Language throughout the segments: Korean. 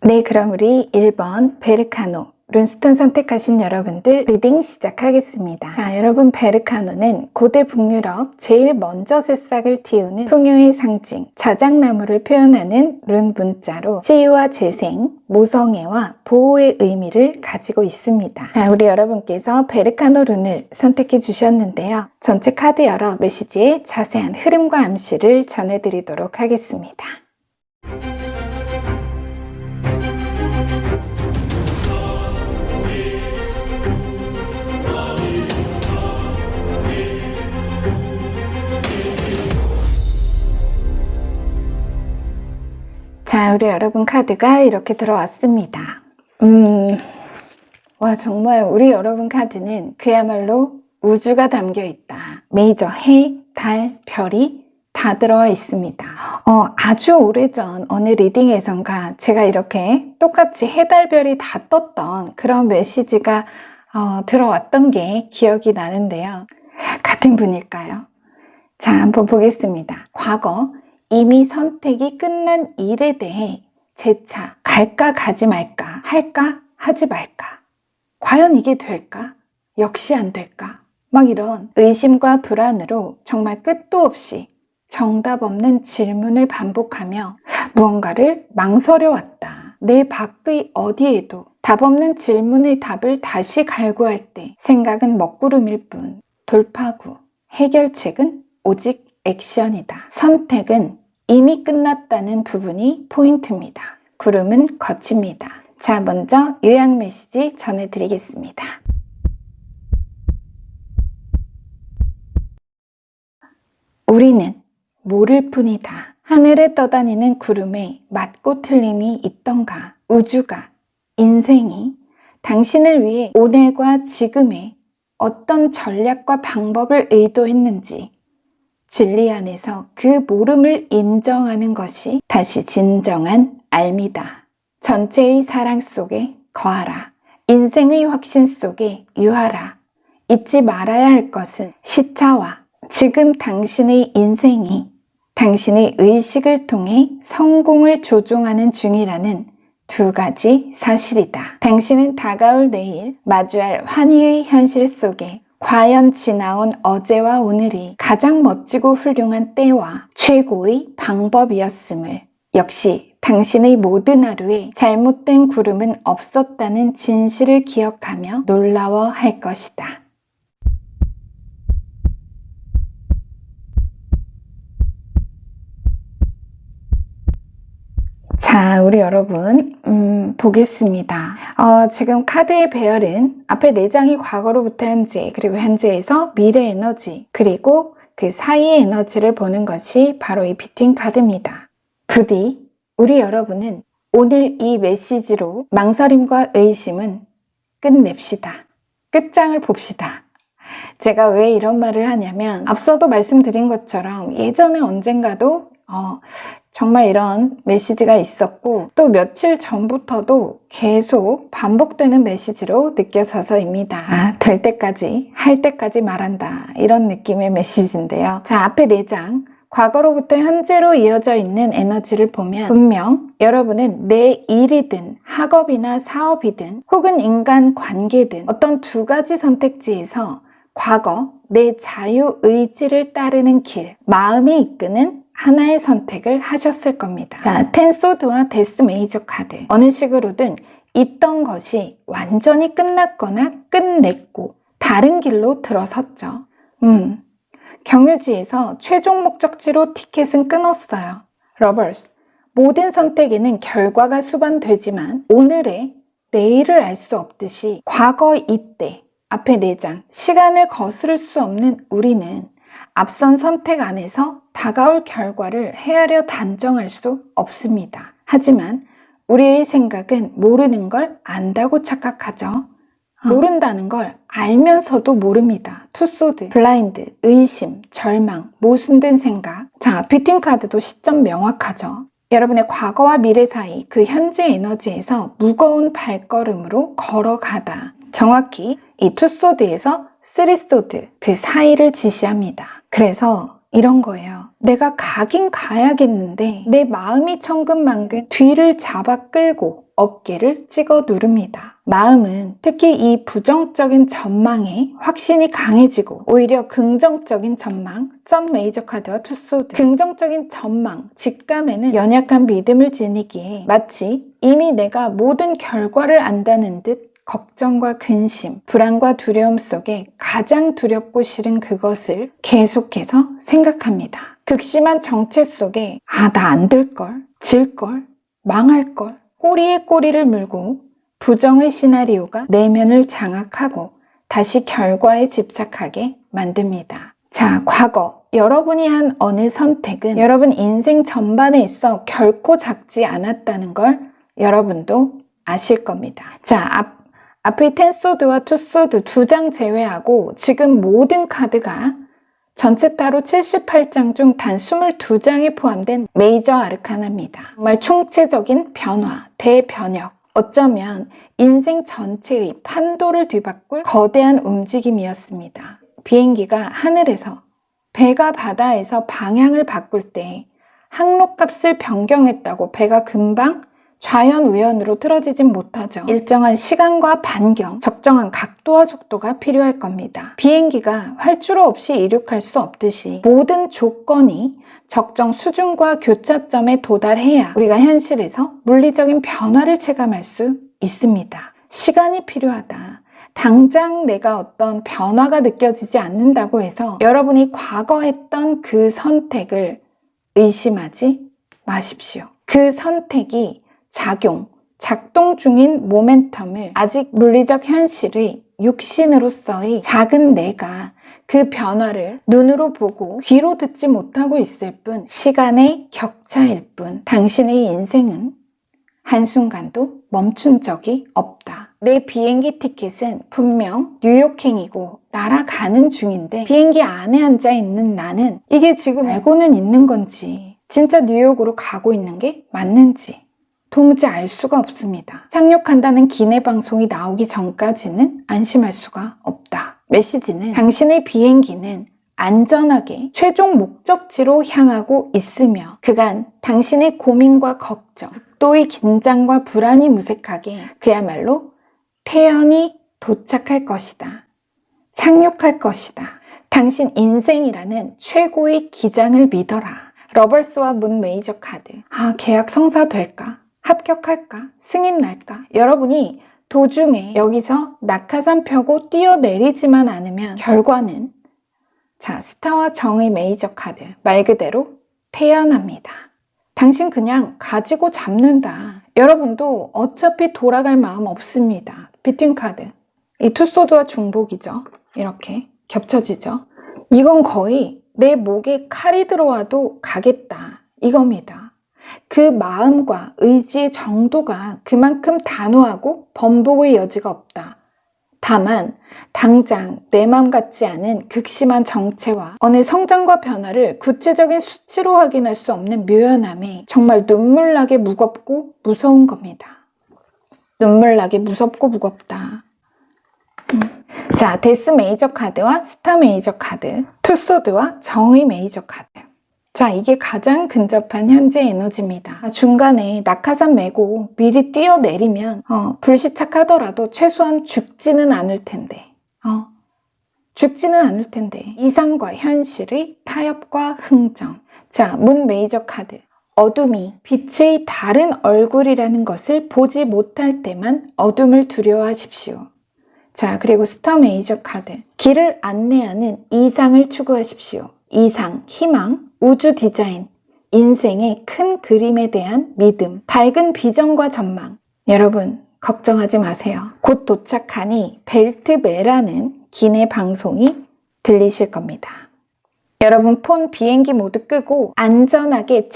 네, 그럼 우리 1번 베르카노 룬스톤 선택하신 여러분들 리딩 시작하겠습니다. 자, 여러분, 베르카노는 고대 북유럽 제일 먼저 새싹을 틔우는 풍요의 상징, 자작나무를 표현하는 룬 문자로 치유와 재생, 모성애와 보호의 의미를 가지고 있습니다. 자, 우리 여러분께서 베르카노 룬을 선택해 주셨는데요. 전체 카드 열어 메시지의 자세한 흐름과 암시를 전해드리도록 하겠습니다. 자, 우리 여러분 카드가 이렇게 들어왔습니다. 와, 정말 우리 여러분 카드는 그야말로 우주가 담겨 있다. 메이저 해, 달, 별이 다 들어와 있습니다. 아주 오래전 어느 리딩에선가 제가 이렇게 똑같이 해, 달, 별이 다 떴던 그런 메시지가 들어왔던 게 기억이 나는데요. 같은 분일까요? 자, 한번 보겠습니다. 과거 이미 선택이 끝난 일에 대해 재차 갈까 가지 말까, 할까 하지 말까, 과연 이게 될까, 역시 안 될까, 막 이런 의심과 불안으로 정말 끝도 없이 정답 없는 질문을 반복하며 무언가를 망설여왔다. 내 밖의 어디에도 답 없는 질문의 답을 다시 갈구할 때 생각은 먹구름일 뿐 돌파구, 해결책은 오직 액션이다. 선택은 이미 끝났다는 부분이 포인트입니다. 구름은 거칩니다. 자, 먼저 요약 메시지 전해드리겠습니다. 우리는 모를 뿐이다. 하늘에 떠다니는 구름에 맞고 틀림이 있던가, 우주가, 인생이 당신을 위해 오늘과 지금의 어떤 전략과 방법을 의도했는지 진리 안에서 그 모름을 인정하는 것이 다시 진정한 알미다. 전체의 사랑 속에 거하라. 인생의 확신 속에 유하라. 잊지 말아야 할 것은 시차와 지금 당신의 인생이 당신의 의식을 통해 성공을 조종하는 중이라는 두 가지 사실이다. 당신은 다가올 내일 마주할 환희의 현실 속에 과연 지나온 어제와 오늘이 가장 멋지고 훌륭한 때와 최고의 방법이었음을, 역시 당신의 모든 하루에 잘못된 구름은 없었다는 진실을 기억하며 놀라워할 것이다. 자, 우리 여러분 보겠습니다. 지금 카드의 배열은 앞에 4장이 과거로부터 현재, 그리고 현재에서 미래 에너지, 그리고 그 사이의 에너지를 보는 것이 바로 이 비트윈 카드입니다. 부디 우리 여러분은 오늘 이 메시지로 망설임과 의심은 끝냅시다. 끝장을 봅시다. 제가 왜 이런 말을 하냐면, 앞서도 말씀드린 것처럼 예전에 언젠가도 정말 이런 메시지가 있었고, 또 며칠 전부터도 계속 반복되는 메시지로 느껴져서입니다. 될 때까지, 할 때까지 말한다, 이런 느낌의 메시지인데요. 자, 앞에 4장 과거로부터 현재로 이어져 있는 에너지를 보면 분명 여러분은 내 일이든 학업이나 사업이든 혹은 인간관계든 어떤 두 가지 선택지에서 과거 내 자유의지를 따르는 길, 마음이 이끄는 하나의 선택을 하셨을 겁니다. 자, 텐 소드와 데스 메이저 카드, 어느 식으로든 있던 것이 완전히 끝났거나 끝냈고 다른 길로 들어섰죠. 경유지에서 최종 목적지로 티켓은 끊었어요. 러버스, 모든 선택에는 결과가 수반되지만 오늘의 내일을 알 수 없듯이 과거 이때, 앞에 4장, 시간을 거스를 수 없는 우리는 앞선 선택 안에서 다가올 결과를 헤아려 단정할 수 없습니다. 하지만 우리의 생각은 모르는 걸 안다고 착각하죠. 모른다는 걸 알면서도 모릅니다. 투소드, 블라인드, 의심, 절망, 모순된 생각. 자, 비트윈 카드도 시점 명확하죠. 여러분의 과거와 미래 사이 그 현재 에너지에서 무거운 발걸음으로 걸어가다. 정확히 이 투소드에서 쓰리소드, 그 사이를 지시합니다. 그래서 이런 거예요. 내가 가긴 가야겠는데 내 마음이 천근만근 뒤를 잡아 끌고 어깨를 찍어 누릅니다. 마음은 특히 이 부정적인 전망에 확신이 강해지고 오히려 긍정적인 전망, 선 메이저 카드와 투소드, 긍정적인 전망, 직감에는 연약한 믿음을 지니기에 마치 이미 내가 모든 결과를 안다는 듯 걱정과 근심, 불안과 두려움 속에 가장 두렵고 싫은 그것을 계속해서 생각합니다. 극심한 정체 속에 나 안 될걸, 질걸, 망할걸, 꼬리에 꼬리를 물고 부정의 시나리오가 내면을 장악하고 다시 결과에 집착하게 만듭니다. 자, 과거 여러분이 한 어느 선택은 여러분 인생 전반에 있어 결코 작지 않았다는 걸 여러분도 아실 겁니다. 자, 앞의 10소드와 2소드 2장 제외하고 지금 모든 카드가 전체 따로 78장 중 단 22장에 포함된 메이저 아르카나입니다. 정말 총체적인 변화, 대변혁, 어쩌면 인생 전체의 판도를 뒤바꿀 거대한 움직임이었습니다. 비행기가 하늘에서, 배가 바다에서 방향을 바꿀 때 항로값을 변경했다고 배가 금방 좌연우연으로 틀어지진 못하죠. 일정한 시간과 반경, 적정한 각도와 속도가 필요할 겁니다. 비행기가 활주로 없이 이륙할 수 없듯이 모든 조건이 적정 수준과 교차점에 도달해야 우리가 현실에서 물리적인 변화를 체감할 수 있습니다. 시간이 필요하다. 당장 내가 어떤 변화가 느껴지지 않는다고 해서 여러분이 과거 했던 그 선택을 의심하지 마십시오. 그 선택이 작동 중인 모멘텀을 아직 물리적 현실의 육신으로서의 작은 내가 그 변화를 눈으로 보고 귀로 듣지 못하고 있을 뿐 시간의 격차일 뿐 당신의 인생은 한순간도 멈춘 적이 없다. 내 비행기 티켓은 분명 뉴욕행이고 날아가는 중인데 비행기 안에 앉아 있는 나는 이게 지금 알고는 있는 건지 진짜 뉴욕으로 가고 있는 게 맞는지 도무지 알 수가 없습니다. 착륙한다는 기내 방송이 나오기 전까지는 안심할 수가 없다. 메시지는 당신의 비행기는 안전하게 최종 목적지로 향하고 있으며 그간 당신의 고민과 걱정, 극도의 긴장과 불안이 무색하게 그야말로 태연히 도착할 것이다. 착륙할 것이다. 당신 인생이라는 최고의 기장을 믿어라. 러벌스와 문 메이저 카드. 계약 성사될까? 합격할까? 승인 날까? 여러분이 도중에 여기서 낙하산 펴고 뛰어내리지만 않으면 결과는 스타와 정의 메이저 카드 말 그대로 태연합니다. 당신 그냥 가지고 잡는다. 여러분도 어차피 돌아갈 마음 없습니다. 비트윈 카드 이 투소드와 중복이죠. 이렇게 겹쳐지죠. 이건 거의 내 목에 칼이 들어와도 가겠다 이겁니다. 그 마음과 의지의 정도가 그만큼 단호하고 번복의 여지가 없다. 다만 당장 내 맘 같지 않은 극심한 정체와 어느 성장과 변화를 구체적인 수치로 확인할 수 없는 묘연함에 정말 눈물나게 무겁고 무서운 겁니다. 눈물나게 무섭고 무겁다. 자, 데스 메이저 카드와 스타 메이저 카드, 투소드와 정의 메이저 카드. 자, 이게 가장 근접한 현재 에너지입니다. 중간에 낙하산 메고 미리 뛰어내리면 불시착하더라도 최소한 죽지는 않을 텐데 죽지는 않을 텐데 이상과 현실의 타협과 흥정. 자, 문 메이저 카드. 어둠이 빛의 다른 얼굴이라는 것을 보지 못할 때만 어둠을 두려워하십시오. 자, 그리고 스타 메이저 카드. 길을 안내하는 이상을 추구하십시오. 이상, 희망, 우주 디자인, 인생의 큰 그림에 대한 믿음, 밝은 비전과 전망. 여러분, 걱정하지 마세요. 곧 도착하니 벨트 매라는 기내 방송이 들리실 겁니다. 여러분 폰 비행기 모두 끄고 안전하게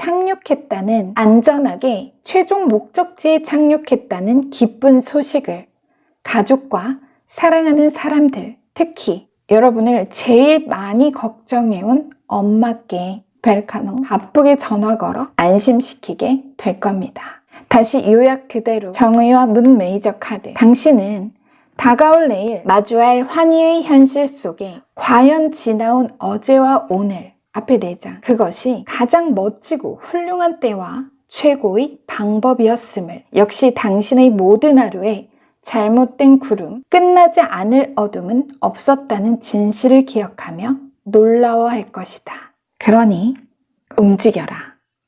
최종 목적지에 착륙했다는 기쁜 소식을 가족과 사랑하는 사람들, 특히 여러분을 제일 많이 걱정해온 엄마께 벨카노 바쁘게 전화 걸어 안심시키게 될 겁니다. 다시 요약 그대로 정의와 문 메이저 카드. 당신은 다가올 내일 마주할 환희의 현실 속에 과연 지나온 어제와 오늘 앞에 4장 그것이 가장 멋지고 훌륭한 때와 최고의 방법이었음을, 역시 당신의 모든 하루에 잘못된 구름, 끝나지 않을 어둠은 없었다는 진실을 기억하며 놀라워할 것이다. 그러니 움직여라.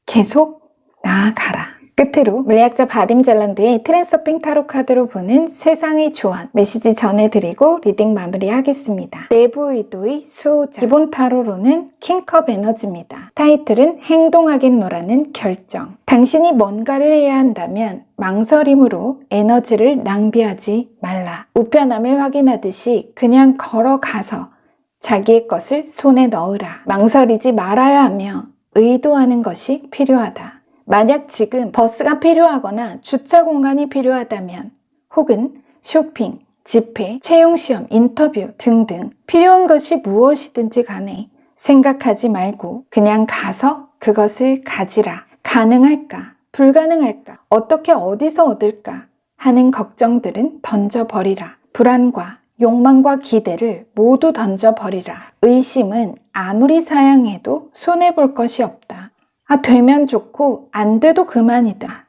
계속 나아가라. 끝으로 물리학자 바딤 잘란드의 트랜서핑 타로 카드로 보는 세상의 조언 메시지 전해드리고 리딩 마무리하겠습니다. 내부 의도의 수호자, 기본 타로로는 킹컵 에너지입니다. 타이틀은 행동하겠노라는 결정. 당신이 뭔가를 해야 한다면 망설임으로 에너지를 낭비하지 말라. 우편함을 확인하듯이 그냥 걸어가서 자기의 것을 손에 넣으라. 망설이지 말아야 하며 의도하는 것이 필요하다. 만약 지금 버스가 필요하거나 주차 공간이 필요하다면, 혹은 쇼핑, 집회, 채용시험, 인터뷰 등등 필요한 것이 무엇이든지 간에 생각하지 말고 그냥 가서 그것을 가지라. 가능할까? 불가능할까? 어떻게 어디서 얻을까? 하는 걱정들은 던져버리라. 불안과 욕망과 기대를 모두 던져버리라. 의심은 아무리 사양해도 손해볼 것이 없다. 되면 좋고 안 돼도 그만이다.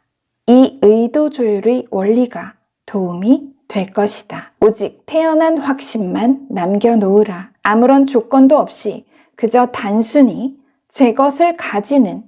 이 의도 조율의 원리가 도움이 될 것이다. 오직 태어난 확신만 남겨놓으라. 아무런 조건도 없이 그저 단순히 제 것을 가지는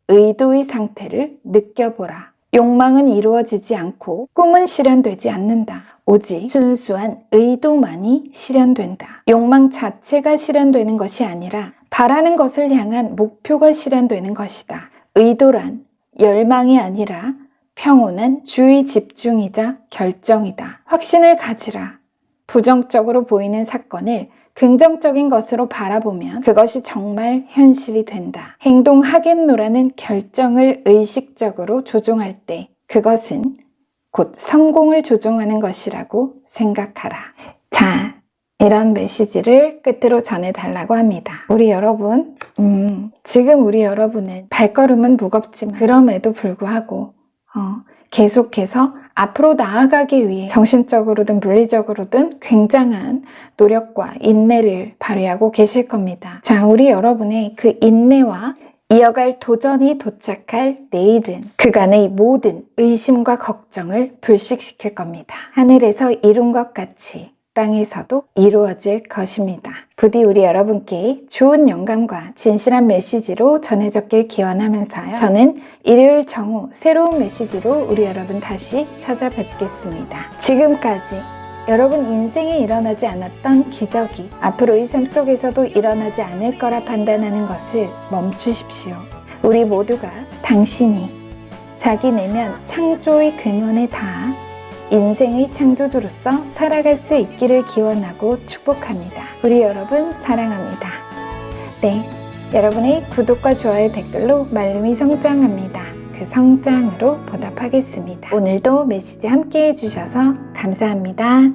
의도의 상태를 느껴보라. 욕망은 이루어지지 않고 꿈은 실현되지 않는다. 오직 순수한 의도만이 실현된다. 욕망 자체가 실현되는 것이 아니라 바라는 것을 향한 목표가 실현되는 것이다. 의도란 열망이 아니라 평온한 주의 집중이자 결정이다. 확신을 가지라. 부정적으로 보이는 사건을 긍정적인 것으로 바라보면 그것이 정말 현실이 된다. 행동하겠노라는 결정을 의식적으로 조종할 때 그것은 곧 성공을 조종하는 것이라고 생각하라. 자, 이런 메시지를 끝으로 전해달라고 합니다. 우리 여러분, 지금 우리 여러분은 발걸음은 무겁지만 그럼에도 불구하고 계속해서 앞으로 나아가기 위해 정신적으로든 물리적으로든 굉장한 노력과 인내를 발휘하고 계실 겁니다. 자, 우리 여러분의 그 인내와 이어갈 도전이 도착할 내일은 그간의 모든 의심과 걱정을 불식시킬 겁니다. 하늘에서 이룬 것 같이 땅에서도 이루어질 것입니다. 부디 우리 여러분께 좋은 영감과 진실한 메시지로 전해졌길 기원하면서요. 저는 일요일 정오 새로운 메시지로 우리 여러분 다시 찾아뵙겠습니다. 지금까지 여러분 인생에 일어나지 않았던 기적이 앞으로의 삶 속에서도 일어나지 않을 거라 판단하는 것을 멈추십시오. 우리 모두가 당신이 자기 내면 창조의 근원에 닿아 인생의 창조주로서 살아갈 수 있기를 기원하고 축복합니다. 우리 여러분 사랑합니다. 네, 여러분의 구독과 좋아요 댓글로 말름이 성장합니다. 그 성장으로 보답하겠습니다. 오늘도 메시지 함께 해주셔서 감사합니다.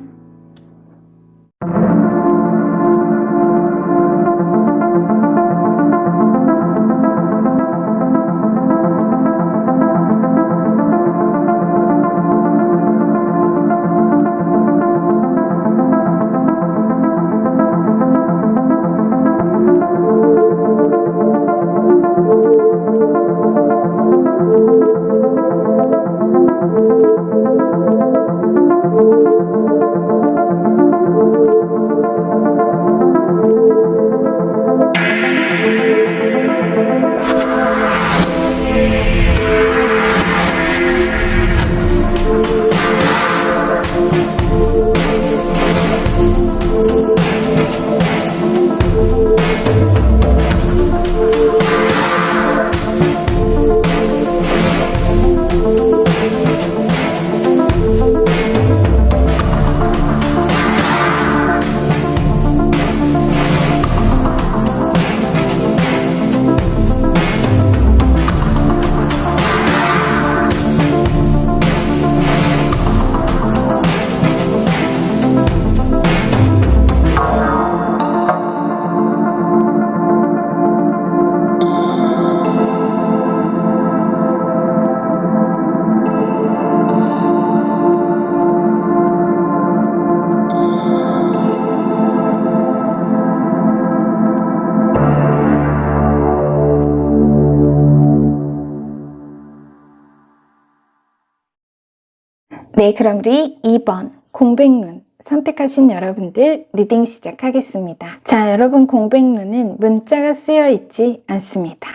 네, 그럼 우리 2번 공백룬 선택하신 여러분들 리딩 시작하겠습니다. 자, 여러분 공백룬은 문자가 쓰여 있지 않습니다.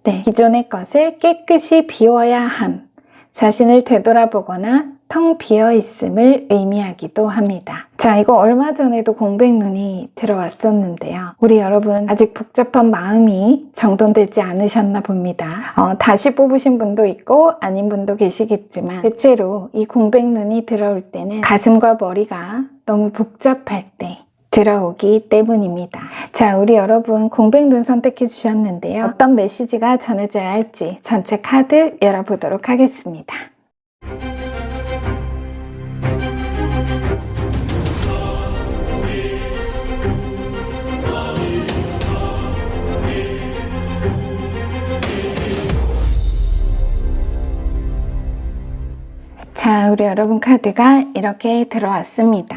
네, 기존의 것을 깨끗이 비워야 함, 자신을 되돌아보거나 텅 비어 있음을 의미하기도 합니다. 자, 이거 얼마 전에도 공백룬이 들어왔었는데요. 우리 여러분 아직 복잡한 마음이 정돈되지 않으셨나 봅니다. 다시 뽑으신 분도 있고 아닌 분도 계시겠지만 대체로 이 공백룬이 들어올 때는 가슴과 머리가 너무 복잡할 때 들어오기 때문입니다. 자, 우리 여러분 공백룬 선택해 주셨는데요. 어떤 메시지가 전해져야 할지 전체 카드 열어보도록 하겠습니다. 자, 우리 여러분 카드가 이렇게 들어왔습니다.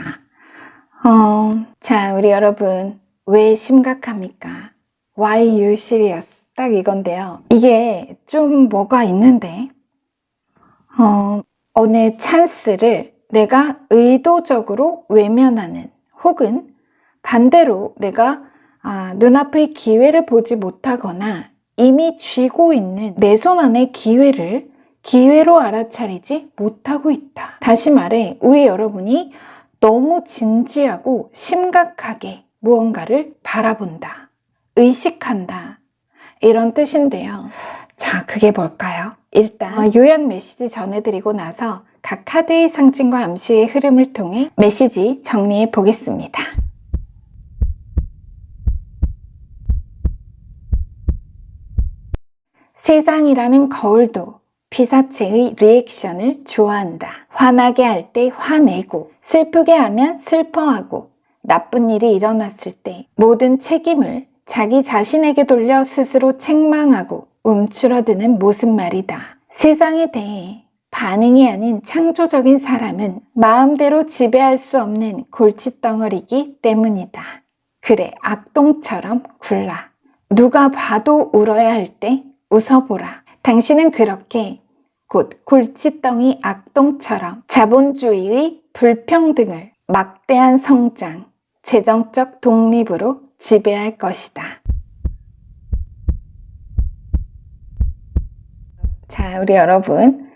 자, 우리 여러분 왜 심각합니까? Why you serious? 딱 이건데요. 이게 좀 뭐가 있는데 어느 찬스를 내가 의도적으로 외면하는 혹은 반대로 내가 눈앞의 기회를 보지 못하거나 이미 쥐고 있는 내 손 안의 기회를 기회로 알아차리지 못하고 있다. 다시 말해 우리 여러분이 너무 진지하고 심각하게 무언가를 바라본다, 의식한다, 이런 뜻인데요. 자, 그게 뭘까요? 일단 요약 메시지 전해드리고 나서 각 카드의 상징과 암시의 흐름을 통해 메시지 정리해 보겠습니다. 세상이라는 거울도 피사체의 리액션을 좋아한다. 화나게 할 때 화내고 슬프게 하면 슬퍼하고 나쁜 일이 일어났을 때 모든 책임을 자기 자신에게 돌려 스스로 책망하고 움츠러드는 모습 말이다. 세상에 대해 반응이 아닌 창조적인 사람은 마음대로 지배할 수 없는 골칫덩어리이기 때문이다. 그래, 악동처럼 굴라. 누가 봐도 울어야 할 때 웃어보라. 당신은 그렇게 곧 골칫덩이 악동처럼 자본주의의 불평등을 막대한 성장, 재정적 독립으로 지배할 것이다. 자, 우리 여러분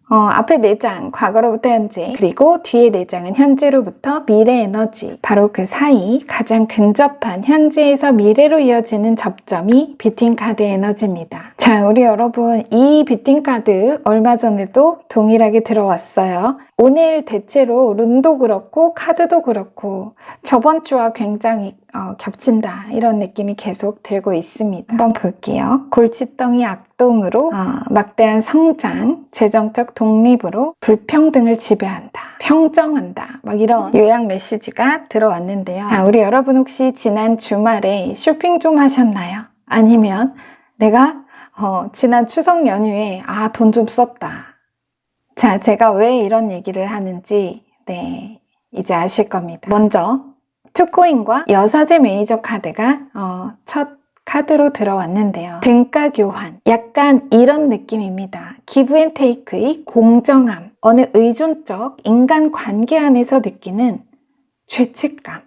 앞에 4장 과거로부터 현재, 그리고 뒤에 4장은 현재로부터 미래 에너지, 바로 그 사이 가장 근접한 현재에서 미래로 이어지는 접점이 비트윈 카드 에너지입니다. 자, 우리 여러분 이 비트윈 카드 얼마 전에도 동일하게 들어왔어요. 오늘 대체로 룬도 그렇고 카드도 그렇고 저번 주와 굉장히 겹친다, 이런 느낌이 계속 들고 있습니다. 한번 볼게요. 골칫덩이 악동으로 막대한 성장, 재정적 독립으로 불평등을 지배한다, 평정한다, 막 이런 요약 메시지가 들어왔는데요. 자, 우리 여러분 혹시 지난 주말에 쇼핑 좀 하셨나요? 아니면 내가 지난 추석 연휴에 돈 좀 썼다. 자, 제가 왜 이런 얘기를 하는지 이제 아실 겁니다. 먼저 투코인과 여사제 메이저 카드가 첫 카드로 들어왔는데요. 등가 교환, 약간 이런 느낌입니다. 기브 앤 테이크의 공정함, 어느 의존적 인간 관계 안에서 느끼는 죄책감,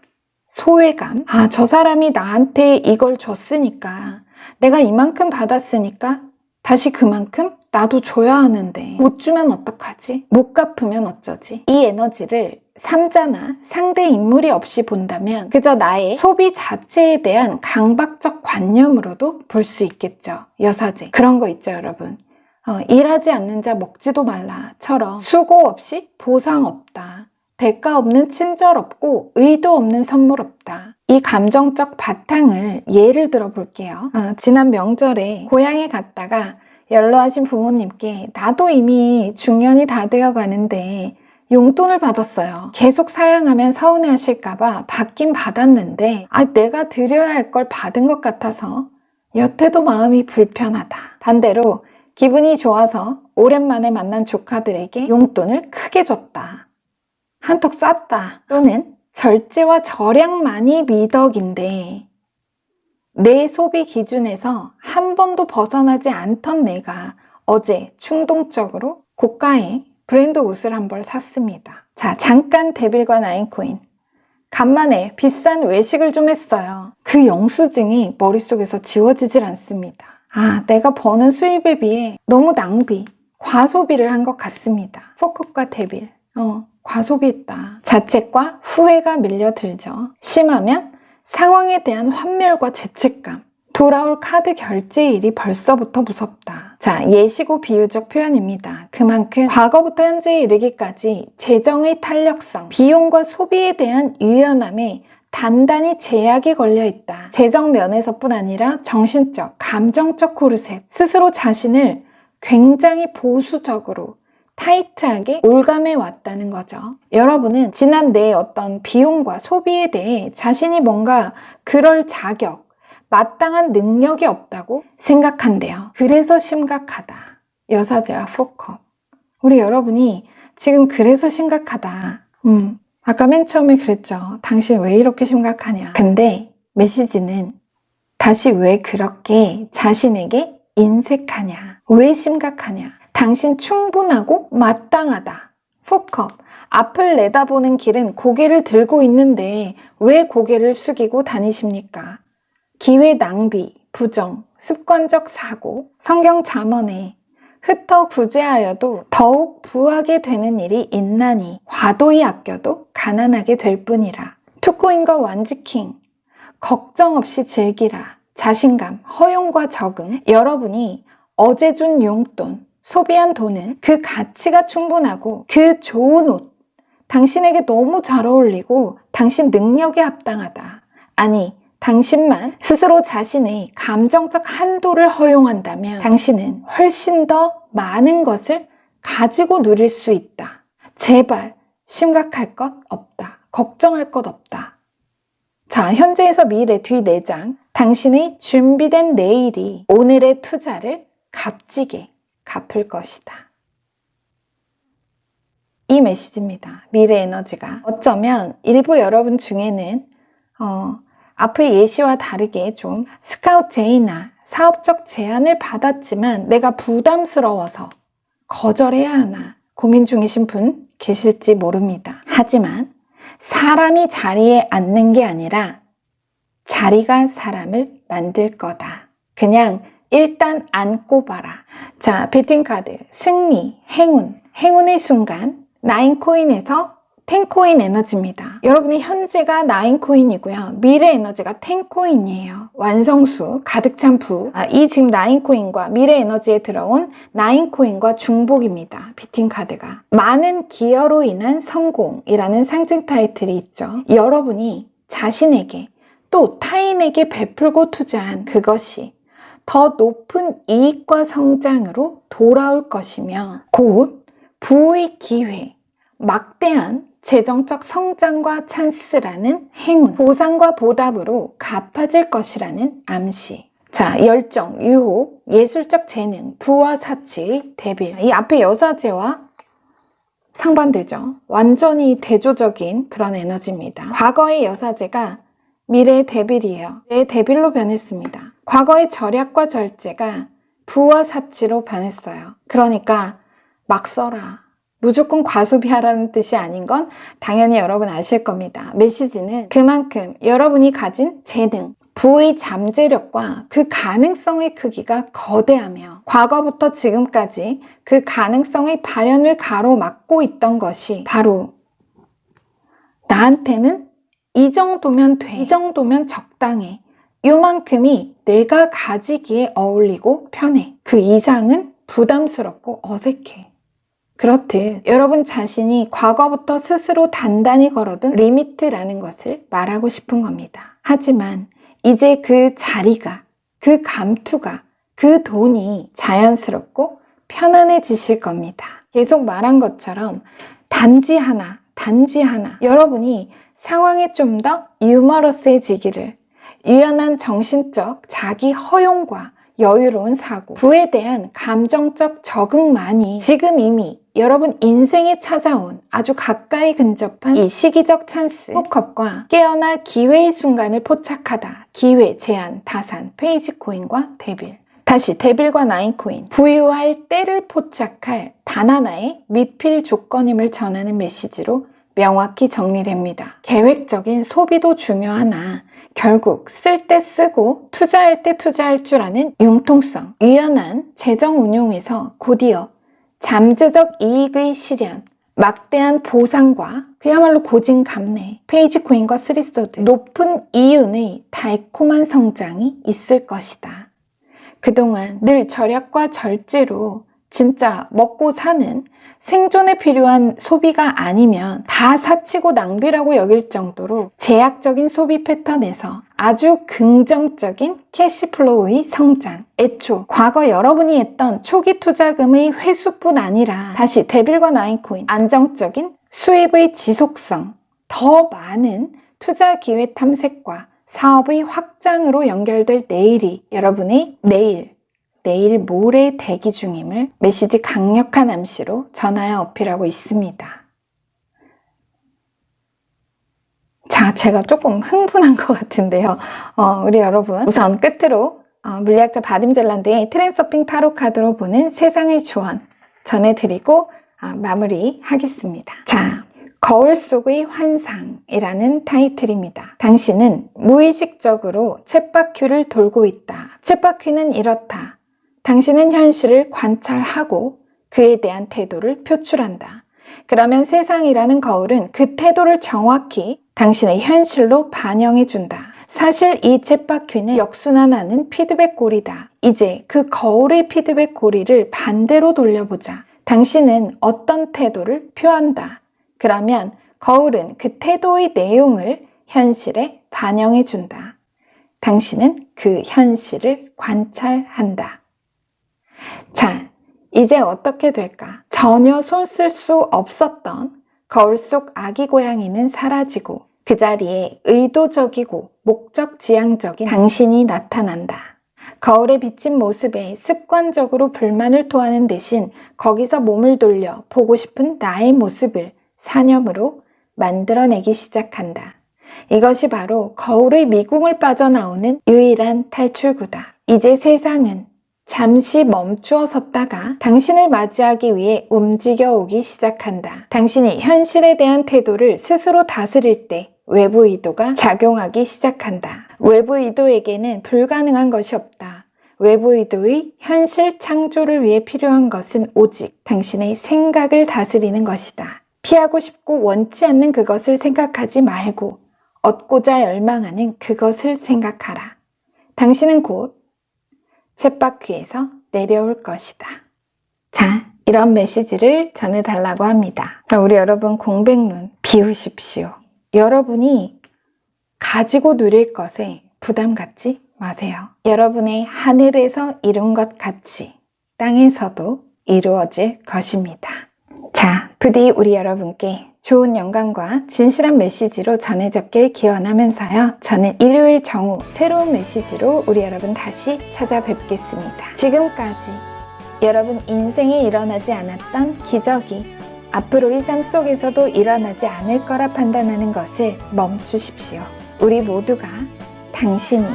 소외감. 저 사람이 나한테 이걸 줬으니까, 내가 이만큼 받았으니까 다시 그만큼 나도 줘야 하는데 못 주면 어떡하지? 못 갚으면 어쩌지? 이 에너지를 삼자나 상대 인물이 없이 본다면 그저 나의 소비 자체에 대한 강박적 관념으로도 볼 수 있겠죠. 여사제. 그런 거 있죠, 여러분. 일하지 않는 자 먹지도 말라처럼 수고 없이 보상 없다. 대가 없는 친절 없고 의도 없는 선물 없다. 이 감정적 바탕을 예를 들어 볼게요. 지난 명절에 고향에 갔다가 연로하신 부모님께 나도 이미 중년이 다 되어 가는데 용돈을 받았어요. 계속 사양하면 서운해 하실까봐 받긴 받았는데 내가 드려야 할 걸 받은 것 같아서 여태도 마음이 불편하다. 반대로 기분이 좋아서 오랜만에 만난 조카들에게 용돈을 크게 줬다. 한턱 쐈다. 또는 절제와 절약만이 미덕인데 내 소비 기준에서 한 번도 벗어나지 않던 내가 어제 충동적으로 고가의 브랜드 옷을 한 벌 샀습니다. 자, 잠깐 데빌과 나인코인. 간만에 비싼 외식을 좀 했어요. 그 영수증이 머릿속에서 지워지질 않습니다. 아, 내가 버는 수입에 비해 너무 낭비, 과소비를 한 것 같습니다. 포컵과 데빌, 과소비했다. 자책과 후회가 밀려들죠. 심하면 상황에 대한 환멸과 죄책감. 돌아올 카드 결제일이 벌써부터 무섭다. 자, 예시고 비유적 표현입니다. 그만큼 과거부터 현재에 이르기까지 재정의 탄력성, 비용과 소비에 대한 유연함에 단단히 제약이 걸려 있다. 재정 면에서뿐 아니라 정신적, 감정적 코르셋, 스스로 자신을 굉장히 보수적으로 타이트하게 올감해 왔다는 거죠. 여러분은 지난 내 어떤 비용과 소비에 대해 자신이 뭔가 그럴 자격, 마땅한 능력이 없다고 생각한대요. 그래서 심각하다. 여사제와 포컵. 우리 여러분이 지금 그래서 심각하다. 아까 맨 처음에 그랬죠. 당신 왜 이렇게 심각하냐. 근데 메시지는 다시 왜 그렇게 자신에게 인색하냐. 왜 심각하냐. 당신 충분하고 마땅하다. 포컵. 앞을 내다보는 길은 고개를 들고 있는데 왜 고개를 숙이고 다니십니까? 기회 낭비, 부정, 습관적 사고, 성경 잠언에 흩어 구제하여도 더욱 부하게 되는 일이 있나니 과도히 아껴도 가난하게 될 뿐이라. 투코인과 완지킹, 걱정 없이 즐기라. 자신감, 허용과 적응. 여러분이 어제 준 용돈, 소비한 돈은 그 가치가 충분하고 그 좋은 옷, 당신에게 너무 잘 어울리고 당신 능력에 합당하다. 아니, 당신만 스스로 자신의 감정적 한도를 허용한다면 당신은 훨씬 더 많은 것을 가지고 누릴 수 있다. 제발 심각할 것 없다. 걱정할 것 없다. 자, 현재에서 미래 뒤 4장. 당신의 준비된 내일이 오늘의 투자를 값지게 갚을 것이다. 이 메시지입니다. 미래 에너지가 어쩌면 일부 여러분 중에는 앞의 예시와 다르게 좀 스카우트 제의나 사업적 제안을 받았지만 내가 부담스러워서 거절해야 하나 고민 중이신 분 계실지 모릅니다. 하지만 사람이 자리에 앉는 게 아니라 자리가 사람을 만들 거다. 그냥 일단 앉고 봐라. 자, 배팅 카드, 승리, 행운, 행운의 순간, 나인코인에서 10코인 에너지입니다. 여러분의 현재가 9코인이고요. 미래 에너지가 10코인이에요. 완성수, 가득 찬 부. 이 지금 9코인과 미래 에너지에 들어온 9코인과 중복입니다. 비팅 카드가. 많은 기여로 인한 성공이라는 상징 타이틀이 있죠. 여러분이 자신에게 또 타인에게 베풀고 투자한 그것이 더 높은 이익과 성장으로 돌아올 것이며 곧 부의 기회, 막대한 재정적 성장과 찬스라는 행운, 보상과 보답으로 갚아질 것이라는 암시. 자, 열정, 유혹, 예술적 재능, 부와 사치의 대빌. 이 앞에 여사제와 상반되죠. 완전히 대조적인 그런 에너지입니다. 과거의 여사제가 미래의 데빌이에요. 내 데빌로 변했습니다. 과거의 절약과 절제가 부와 사치로 변했어요. 그러니까 막 써라. 무조건 과소비하라는 뜻이 아닌 건 당연히 여러분 아실 겁니다. 메시지는 그만큼 여러분이 가진 재능, 부의 잠재력과 그 가능성의 크기가 거대하며 과거부터 지금까지 그 가능성의 발현을 가로막고 있던 것이 바로 나한테는 이 정도면 돼, 이 정도면 적당해, 요만큼이 내가 가지기에 어울리고 편해, 그 이상은 부담스럽고 어색해. 그렇듯 여러분 자신이 과거부터 스스로 단단히 걸어둔 리미트라는 것을 말하고 싶은 겁니다. 하지만 이제 그 자리가, 그 감투가, 그 돈이 자연스럽고 편안해지실 겁니다. 계속 말한 것처럼 단지 하나, 여러분이 상황에 좀 더 유머러스해지기를, 유연한 정신적 자기 허용과 여유로운 사고, 부에 대한 감정적 적응만이 지금 이미 여러분 인생에 찾아온 아주 가까이 근접한 이 시기적 찬스, 포컵과 깨어나 기회의 순간을 포착하다. 기회, 제안, 다산, 페이지 코인과 데빌. 다시 데빌과 나인코인, 부유할 때를 포착할 단 하나의 미필 조건임을 전하는 메시지로 명확히 정리됩니다. 계획적인 소비도 중요하나 결국 쓸 때 쓰고 투자할 때 투자할 줄 아는 융통성, 유연한 재정 운용에서 곧이어 잠재적 이익의 실현, 막대한 보상과 그야말로 고진감래, 페이지코인과 쓰리소드, 높은 이윤의 달콤한 성장이 있을 것이다. 그동안 늘 절약과 절제로 진짜 먹고 사는 생존에 필요한 소비가 아니면 다 사치고 낭비라고 여길 정도로 제약적인 소비 패턴에서 아주 긍정적인 캐시플로우의 성장, 애초 과거 여러분이 했던 초기 투자금의 회수뿐 아니라 다시 데빌과 나인코인, 안정적인 수입의 지속성, 더 많은 투자 기회 탐색과 사업의 확장으로 연결될 내일이 여러분의 내일 모레 대기 중임을 메시지 강력한 암시로 전하여 어필하고 있습니다. 자, 제가 조금 흥분한 것 같은데요. 우리 여러분, 우선 끝으로 물리학자 바딤 젤란드의 트랜서핑 타로 카드로 보는 세상의 조언 전해드리고 마무리하겠습니다. 자, 거울 속의 환상이라는 타이틀입니다. 당신은 무의식적으로 쳇바퀴를 돌고 있다. 쳇바퀴는 이렇다. 당신은 현실을 관찰하고 그에 대한 태도를 표출한다. 그러면 세상이라는 거울은 그 태도를 정확히 당신의 현실로 반영해준다. 사실 이 쳇바퀴는 역순환하는 피드백 고리다. 이제 그 거울의 피드백 고리를 반대로 돌려보자. 당신은 어떤 태도를 표한다. 그러면 거울은 그 태도의 내용을 현실에 반영해준다. 당신은 그 현실을 관찰한다. 자, 이제 어떻게 될까? 전혀 손 쓸 수 없었던 거울 속 아기 고양이는 사라지고 그 자리에 의도적이고 목적지향적인 당신이 나타난다. 거울에 비친 모습에 습관적으로 불만을 토하는 대신 거기서 몸을 돌려 보고 싶은 나의 모습을 사념으로 만들어내기 시작한다. 이것이 바로 거울의 미궁을 빠져나오는 유일한 탈출구다. 이제 세상은 잠시 멈추어 섰다가 당신을 맞이하기 위해 움직여오기 시작한다. 당신이 현실에 대한 태도를 스스로 다스릴 때 외부 의도가 작용하기 시작한다. 외부 의도에게는 불가능한 것이 없다. 외부 의도의 현실 창조를 위해 필요한 것은 오직 당신의 생각을 다스리는 것이다. 피하고 싶고 원치 않는 그것을 생각하지 말고 얻고자 열망하는 그것을 생각하라. 당신은 곧 쳇바퀴에서 내려올 것이다. 자, 이런 메시지를 전해달라고 합니다. 우리 여러분 공백론 비우십시오. 여러분이 가지고 누릴 것에 부담 갖지 마세요. 여러분의 하늘에서 이룬 것 같이 땅에서도 이루어질 것입니다. 자, 부디 우리 여러분께 좋은 영감과 진실한 메시지로 전해졌길 기원하면서요. 저는 일요일 정오 새로운 메시지로 우리 여러분 다시 찾아뵙겠습니다. 지금까지 여러분 인생에 일어나지 않았던 기적이 앞으로의 삶 속에서도 일어나지 않을 거라 판단하는 것을 멈추십시오. 우리 모두가 당신이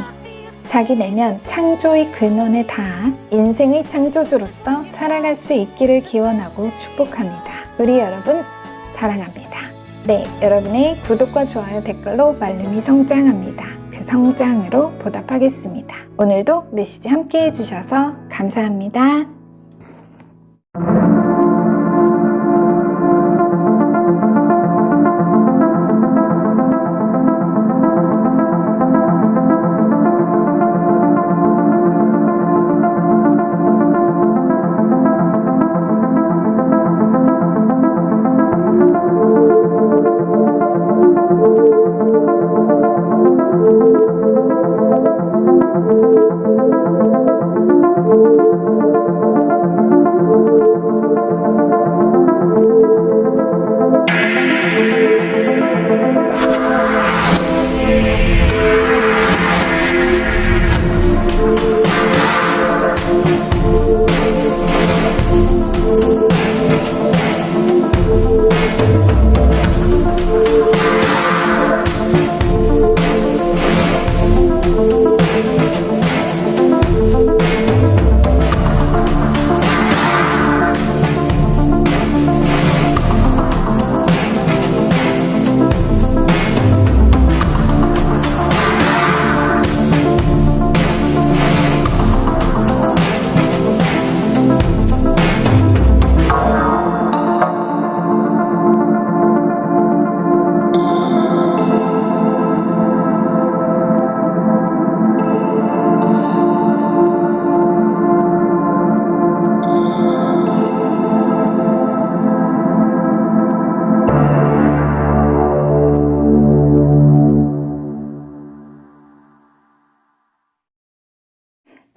자기 내면 창조의 근원에 닿아 인생의 창조주로서 살아갈 수 있기를 기원하고 축복합니다. 우리 여러분 사랑합니다. 네, 여러분의 구독과 좋아요, 댓글로 말름이 성장합니다. 그 성장으로 보답하겠습니다. 오늘도 메시지 함께 해주셔서 감사합니다.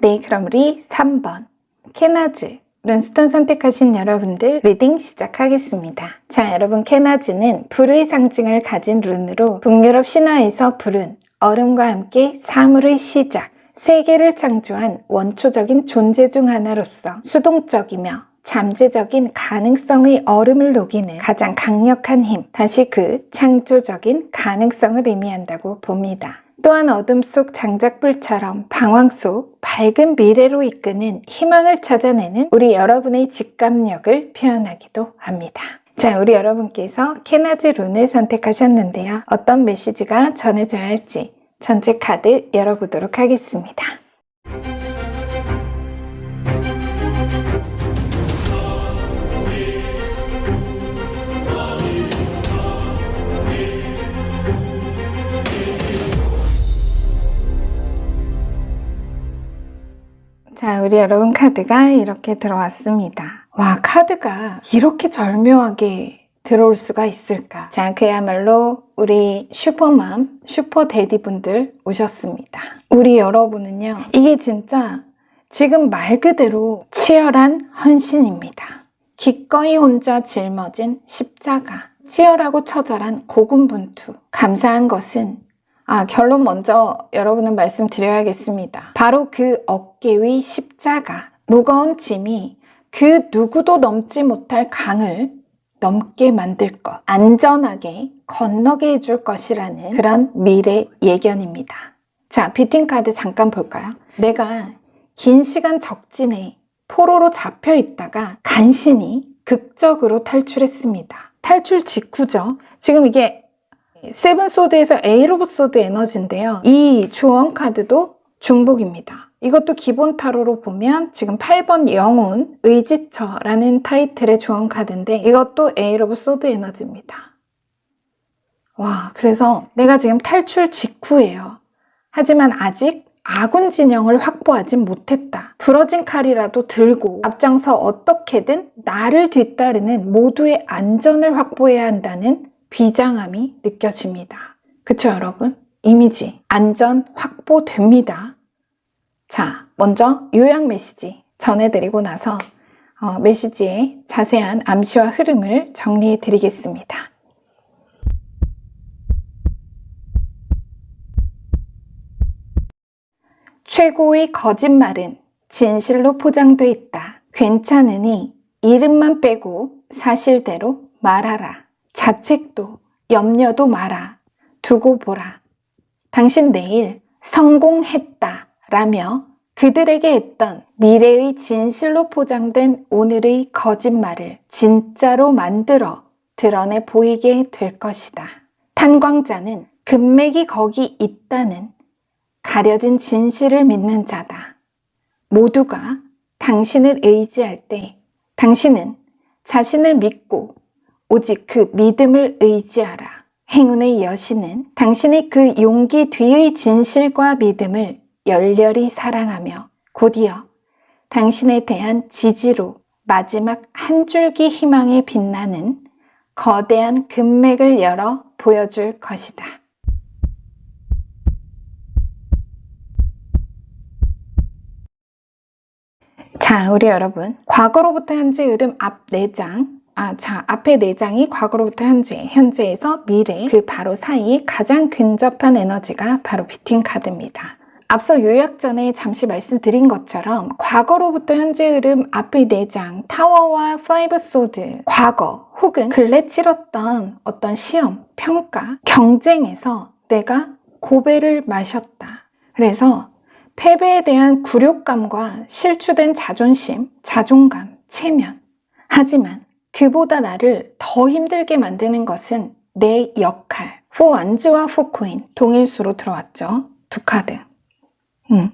네, 그럼 우리 3번 케나즈 룬스톤 선택하신 여러분들 리딩 시작하겠습니다. 자, 여러분, 케나즈는 불의 상징을 가진 룬으로 북유럽 신화에서 불은 얼음과 함께 사물의 시작, 세계를 창조한 원초적인 존재 중 하나로서 수동적이며 잠재적인 가능성의 얼음을 녹이는 가장 강력한 힘, 다시 그 창조적인 가능성을 의미한다고 봅니다. 또한 어둠 속 장작불처럼 방황 속 밝은 미래로 이끄는 희망을 찾아내는 우리 여러분의 직감력을 표현하기도 합니다. 자, 우리 여러분께서 케나즈 룬을 선택하셨는데요. 어떤 메시지가 전해져야 할지 전체 카드 열어보도록 하겠습니다. 자, 우리 여러분 카드가 이렇게 들어왔습니다. 와, 카드가 이렇게 절묘하게 들어올 수가 있을까? 자, 그야말로 우리 슈퍼맘, 슈퍼데디 분들 오셨습니다. 우리 여러분은요, 이게 진짜 지금 말 그대로 치열한 헌신입니다. 기꺼이 혼자 짊어진 십자가, 치열하고 처절한 고군분투. 감사한 것은 결론 먼저 여러분은 말씀드려야겠습니다. 바로 그 어깨 위 십자가, 무거운 짐이 그 누구도 넘지 못할 강을 넘게 만들 것, 안전하게 건너게 해줄 것이라는 그런 미래 예견입니다. 자, 비트윈 카드 잠깐 볼까요? 내가 긴 시간 적진에 포로로 잡혀 있다가 간신히 극적으로 탈출했습니다. 탈출 직후죠. 지금 이게 세븐 소드에서 에이트 오브 소드 에너지인데요. 이 주원 카드도 중복입니다. 이것도 기본 타로로 보면 지금 8번 영혼 의지처라는 타이틀의 주원 카드인데 이것도 에이트 오브 소드 에너지입니다. 와, 그래서 내가 지금 탈출 직후예요. 하지만 아직 아군 진영을 확보하지 못했다. 부러진 칼이라도 들고 앞장서 어떻게든 나를 뒤따르는 모두의 안전을 확보해야 한다는 비장함이 느껴집니다. 그쵸, 여러분? 이미지 안전 확보됩니다. 자, 먼저 요약 메시지 전해드리고 나서 메시지의 자세한 암시와 흐름을 정리해 드리겠습니다. 최고의 거짓말은 진실로 포장돼 있다. 괜찮으니 이름만 빼고 사실대로 말하라. 자책도 염려도 마라. 두고 보라. 당신 내일 성공했다 라며 그들에게 했던 미래의 진실로 포장된 오늘의 거짓말을 진짜로 만들어 드러내 보이게 될 것이다. 탄광자는 금맥이 거기 있다는 가려진 진실을 믿는 자다. 모두가 당신을 의지할 때 당신은 자신을 믿고 오직 그 믿음을 의지하라. 행운의 여신은 당신의 그 용기 뒤의 진실과 믿음을 열렬히 사랑하며 곧이어 당신에 대한 지지로 마지막 한 줄기 희망에 빛나는 거대한 금맥을 열어 보여줄 것이다. 자, 우리 여러분, 과거로부터 현재 흐름 앞 4장, 앞에 4장이 과거로부터 현재에서 미래, 그 바로 사이에 가장 근접한 에너지가 바로 비트윈 카드입니다. 앞서 요약 전에 잠시 말씀드린 것처럼 과거로부터 현재 흐름 앞의 4장, 타워와 파이브 소드, 과거 혹은 근래 치렀던 어떤 시험, 평가, 경쟁에서 내가 고배를 마셨다. 그래서 패배에 대한 굴욕감과 실추된 자존심, 자존감, 체면. 하지만 그보다 나를 더 힘들게 만드는 것은 내 역할. 4완즈와 4코인 동일수로 들어왔죠. 2카드.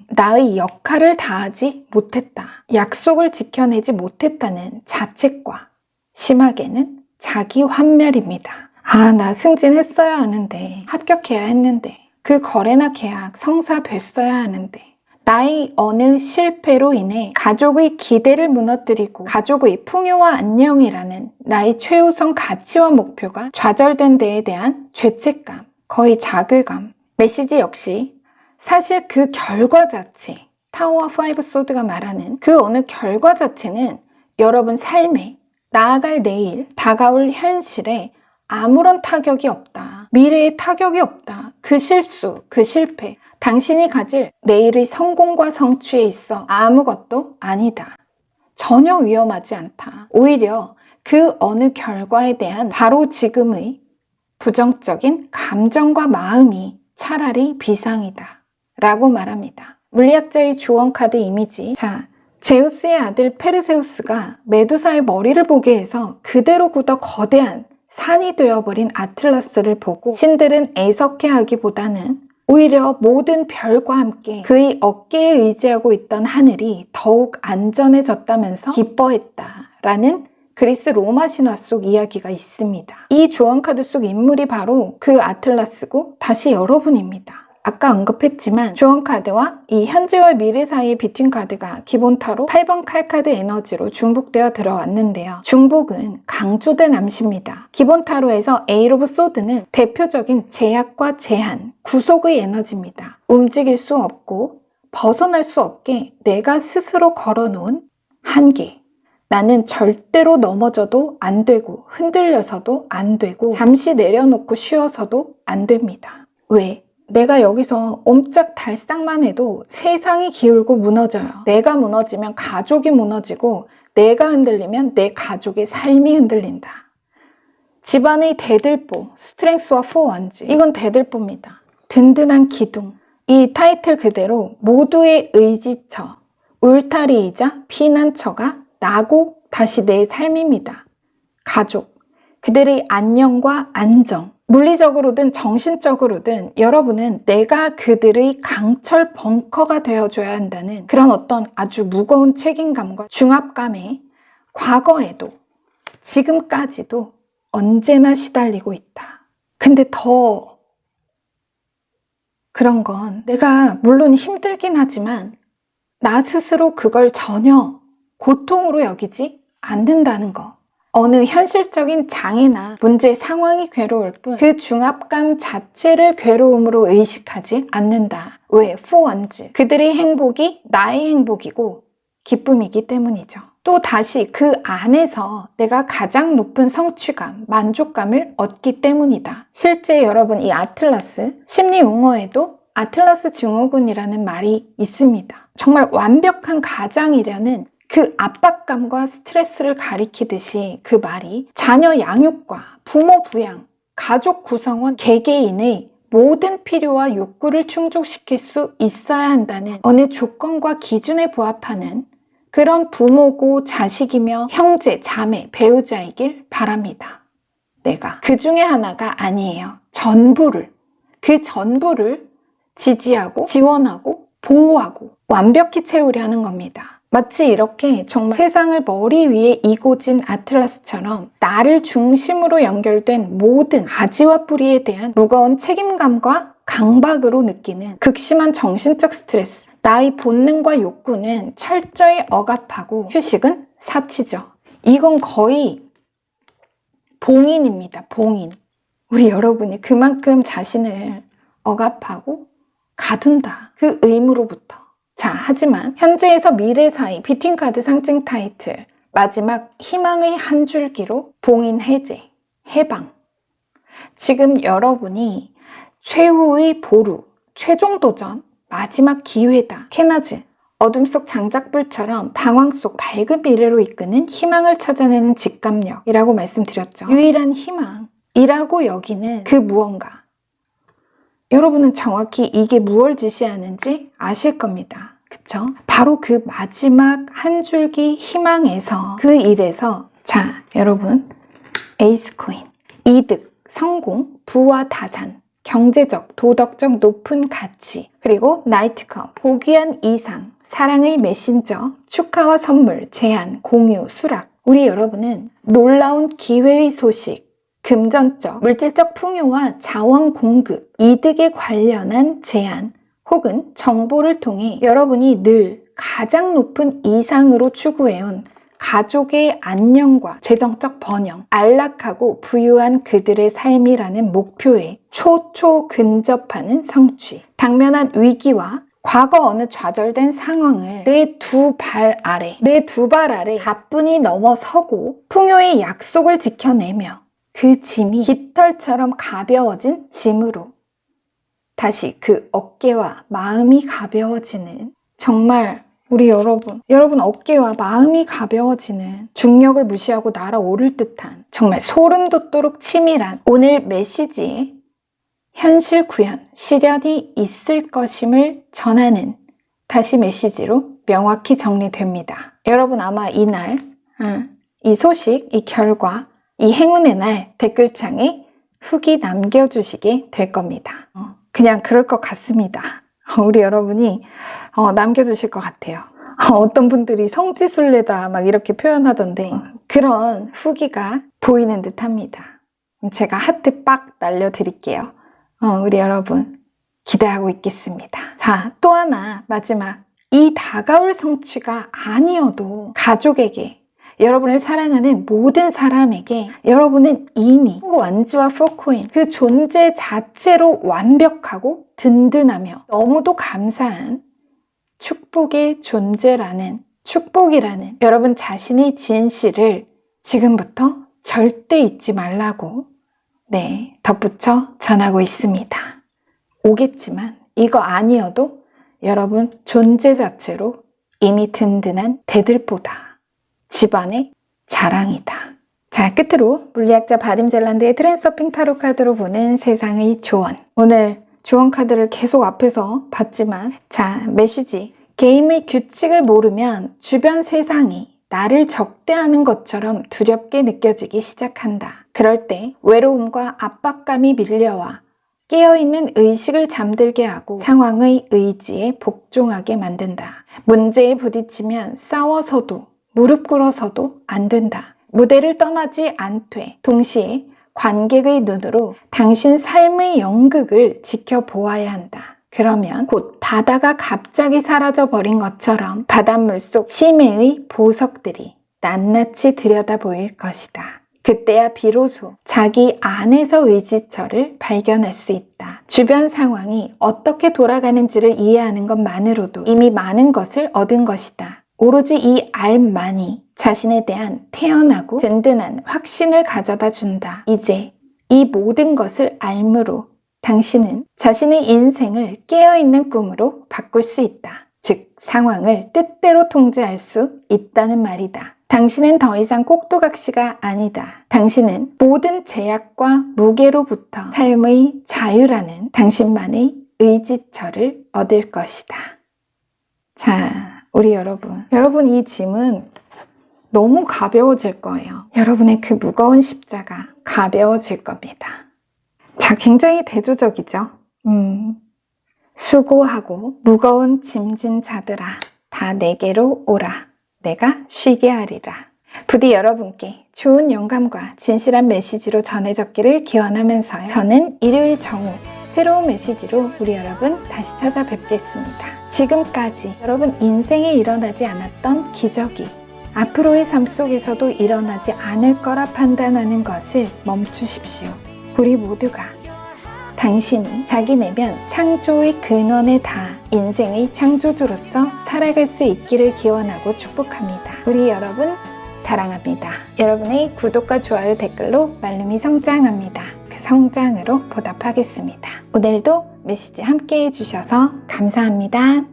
나의 역할을 다하지 못했다. 약속을 지켜내지 못했다는 자책과 심하게는 자기 환멸입니다. 나 승진했어야 하는데, 합격해야 했는데, 그 거래나 계약 성사됐어야 하는데, 나의 어느 실패로 인해 가족의 기대를 무너뜨리고 가족의 풍요와 안녕이라는 나의 최우선 가치와 목표가 좌절된 데에 대한 죄책감, 거의 자괴감. 메시지 역시 사실 그 결과 자체, 타워 5 소드가 말하는 그 어느 결과 자체는 여러분 삶에, 나아갈 내일, 다가올 현실에 아무런 타격이 없다. 미래에 타격이 없다. 그 실수, 그 실패, 당신이 가질 내일의 성공과 성취에 있어 아무것도 아니다. 전혀 위험하지 않다. 오히려 그 어느 결과에 대한 바로 지금의 부정적인 감정과 마음이 차라리 비상이다. 라고 말합니다. 물리학자의 주원 카드 이미지. 자, 제우스의 아들 페르세우스가 메두사의 머리를 보게 해서 그대로 굳어 거대한 산이 되어버린 아틀라스를 보고 신들은 애석해하기보다는 오히려 모든 별과 함께 그의 어깨에 의지하고 있던 하늘이 더욱 안전해졌다면서 기뻐했다라는 그리스 로마 신화 속 이야기가 있습니다. 이 조언카드 속 인물이 바로 그 아틀라스고 다시 여러분입니다. 아까 언급했지만 조언카드와 이 현재와 미래 사이의 비트윈 카드가 기본 타로 8번 칼카드 에너지로 중복되어 들어왔는데요. 중복은 강조된 암시입니다. 기본 타로에서 에이스 오브 소드는 대표적인 제약과 제한, 구속의 에너지입니다. 움직일 수 없고 벗어날 수 없게 내가 스스로 걸어놓은 한계. 나는 절대로 넘어져도 안 되고 흔들려서도 안 되고 잠시 내려놓고 쉬어서도 안 됩니다. 왜? 내가 여기서 옴짝달싹만 해도 세상이 기울고 무너져요. 내가 무너지면 가족이 무너지고 내가 흔들리면 내 가족의 삶이 흔들린다. 집안의 대들보, 스트렝스와 포원지. 이건 대들보입니다. 든든한 기둥. 이 타이틀 그대로 모두의 의지처, 울타리이자 피난처가 나고 다시 내 삶입니다. 가족, 그들의 안녕과 안정, 물리적으로든 정신적으로든 여러분은 내가 그들의 강철 벙커가 되어줘야 한다는 그런 어떤 아주 무거운 책임감과 중압감에 과거에도 지금까지도 언제나 시달리고 있다. 근데 더 그런 건 내가 물론 힘들긴 하지만 나 스스로 그걸 전혀 고통으로 여기지 않는다는 거. 어느 현실적인 장애나 문제 상황이 괴로울 뿐 그 중압감 자체를 괴로움으로 의식하지 않는다. 왜? 포원즈. 그들의 행복이 나의 행복이고 기쁨이기 때문이죠. 또 다시 그 안에서 내가 가장 높은 성취감, 만족감을 얻기 때문이다. 실제 여러분 이 아틀라스, 심리 용어에도 아틀라스 증후군이라는 말이 있습니다. 정말 완벽한 가장이려는 그 압박감과 스트레스를 가리키듯이 그 말이 자녀 양육과 부모 부양, 가족 구성원 개개인의 모든 필요와 욕구를 충족시킬 수 있어야 한다는 어느 조건과 기준에 부합하는 그런 부모고 자식이며 형제, 자매, 배우자이길 바랍니다. 내가 그 중에 하나가 아니에요. 그 전부를 지지하고 지원하고 보호하고 완벽히 채우려는 겁니다. 마치 이렇게 정말 세상을 머리 위에 이고진 아틀라스처럼 나를 중심으로 연결된 모든 가지와 뿌리에 대한 무거운 책임감과 강박으로 느끼는 극심한 정신적 스트레스. 나의 본능과 욕구는 철저히 억압하고 휴식은 사치죠. 이건 거의 봉인입니다. 봉인. 우리 여러분이 그만큼 자신을 억압하고 가둔다. 그 의무로부터. 자, 하지만 현재에서 미래 사이 비트윈 카드 상징 타이틀 마지막 희망의 한 줄기로 봉인 해제, 해방. 지금 여러분이 최후의 보루, 최종 도전, 마지막 기회다. 케나즈, 어둠 속 장작불처럼 방황 속 밝은 미래로 이끄는 희망을 찾아내는 직감력이라고 말씀드렸죠. 유일한 희망이라고 여기는 그 무언가. 여러분은 정확히 이게 무엇을 지시하는지 아실 겁니다. 그쵸? 바로 그 마지막 한 줄기 희망에서 그 일에서 자, 여러분 에이스 코인, 이득, 성공, 부와 다산, 경제적, 도덕적 높은 가치, 그리고 나이트컵, 고귀한 이상, 사랑의 메신저, 축하와 선물, 제안, 공유, 수락. 우리 여러분은 놀라운 기회의 소식, 금전적, 물질적 풍요와 자원 공급, 이득에 관련한 제안 혹은 정보를 통해 여러분이 늘 가장 높은 이상으로 추구해온 가족의 안녕과 재정적 번영, 안락하고 부유한 그들의 삶이라는 목표에 초초 근접하는 성취, 당면한 위기와 과거 어느 좌절된 상황을 내 두 발 아래 가뿐히 넘어서고 풍요의 약속을 지켜내며 그 짐이 깃털처럼 가벼워진 짐으로 다시 그 어깨와 마음이 가벼워지는, 정말 우리 여러분 어깨와 마음이 가벼워지는, 중력을 무시하고 날아오를 듯한 정말 소름 돋도록 치밀한 오늘 메시지에 현실 구현, 시련이 있을 것임을 전하는 다시 메시지로 명확히 정리됩니다. 여러분 아마 이날, 이 소식, 이 결과, 이 행운의 날 댓글창에 후기 남겨주시게 될 겁니다. 그냥 그럴 것 같습니다. 우리 여러분이 남겨주실 것 같아요. 어떤 분들이 성지순례다 막 이렇게 표현하던데 그런 후기가 보이는 듯 합니다. 제가 하트 빡 날려드릴게요. 우리 여러분 기대하고 있겠습니다. 자, 또 하나 마지막, 이 다가올 성취가 아니어도 가족에게, 여러분을 사랑하는 모든 사람에게 여러분은 이미 완지와 포코인 그 존재 자체로 완벽하고 든든하며 너무도 감사한 축복의 존재라는, 축복이라는 여러분 자신의 진실을 지금부터 절대 잊지 말라고 덧붙여 전하고 있습니다. 오겠지만 이거 아니어도 여러분 존재 자체로 이미 든든한 대들보다 집안의 자랑이다. 자, 끝으로 물리학자 바딤 젤란드의 트랜서핑 타로 카드로 보는 세상의 조언. 오늘 조언 카드를 계속 앞에서 봤지만, 자, 메시지. 게임의 규칙을 모르면 주변 세상이 나를 적대하는 것처럼 두렵게 느껴지기 시작한다. 그럴 때 외로움과 압박감이 밀려와 깨어있는 의식을 잠들게 하고 상황의 의지에 복종하게 만든다. 문제에 부딪히면 싸워서도 무릎 꿇어서도 안 된다. 무대를 떠나지 않되 동시에 관객의 눈으로 당신 삶의 연극을 지켜보아야 한다. 그러면 곧 바다가 갑자기 사라져버린 것처럼 바닷물 속 심해의 보석들이 낱낱이 들여다 보일 것이다. 그때야 비로소 자기 안에서 의지처를 발견할 수 있다. 주변 상황이 어떻게 돌아가는지를 이해하는 것만으로도 이미 많은 것을 얻은 것이다. 오로지 이 알만이 자신에 대한 태연하고 든든한 확신을 가져다 준다. 이제 이 모든 것을 알므로 당신은 자신의 인생을 깨어있는 꿈으로 바꿀 수 있다. 즉, 상황을 뜻대로 통제할 수 있다는 말이다. 당신은 더 이상 꼭두각시가 아니다. 당신은 모든 제약과 무게로부터 삶의 자유라는 당신만의 의지처를 얻을 것이다. 자, 우리 여러분 이 짐은 너무 가벼워질 거예요. 여러분의 그 무거운 십자가 가벼워질 겁니다. 자, 굉장히 대조적이죠. 수고하고 무거운 짐진 자들아, 다 내게로 오라. 내가 쉬게 하리라. 부디 여러분께 좋은 영감과 진실한 메시지로 전해졌기를 기원하면서요. 저는 일요일 정오 새로운 메시지로 우리 여러분 다시 찾아뵙겠습니다. 지금까지 여러분 인생에 일어나지 않았던 기적이 앞으로의 삶 속에서도 일어나지 않을 거라 판단하는 것을 멈추십시오. 우리 모두가 당신이 자기 내면 창조의 근원에 닿아 인생의 창조주로서 살아갈 수 있기를 기원하고 축복합니다. 우리 여러분 사랑합니다. 여러분의 구독과 좋아요 댓글로 말름이 성장합니다. 그 성장으로 보답하겠습니다. 오늘도 메시지 함께 해주셔서 감사합니다.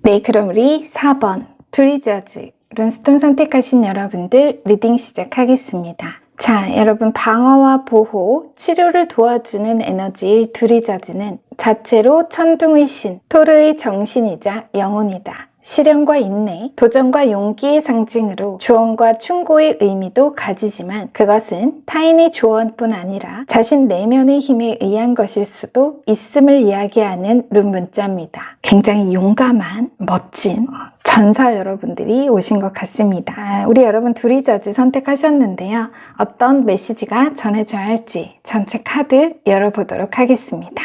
네, 그럼 우리 4번 두리자즈 룬스톤 선택하신 여러분들 리딩 시작하겠습니다. 자, 여러분 방어와 보호, 치료를 도와주는 에너지의 두리자즈는 자체로 천둥의 신, 토르의 정신이자 영혼이다. 실현과 인내, 도전과 용기의 상징으로 조언과 충고의 의미도 가지지만 그것은 타인의 조언뿐 아니라 자신 내면의 힘에 의한 것일 수도 있음을 이야기하는 룬 문자입니다. 굉장히 용감한, 멋진 전사 여러분들이 오신 것 같습니다. 우리 여러분 두리자즈 선택하셨는데요. 어떤 메시지가 전해져야 할지 전체 카드 열어보도록 하겠습니다.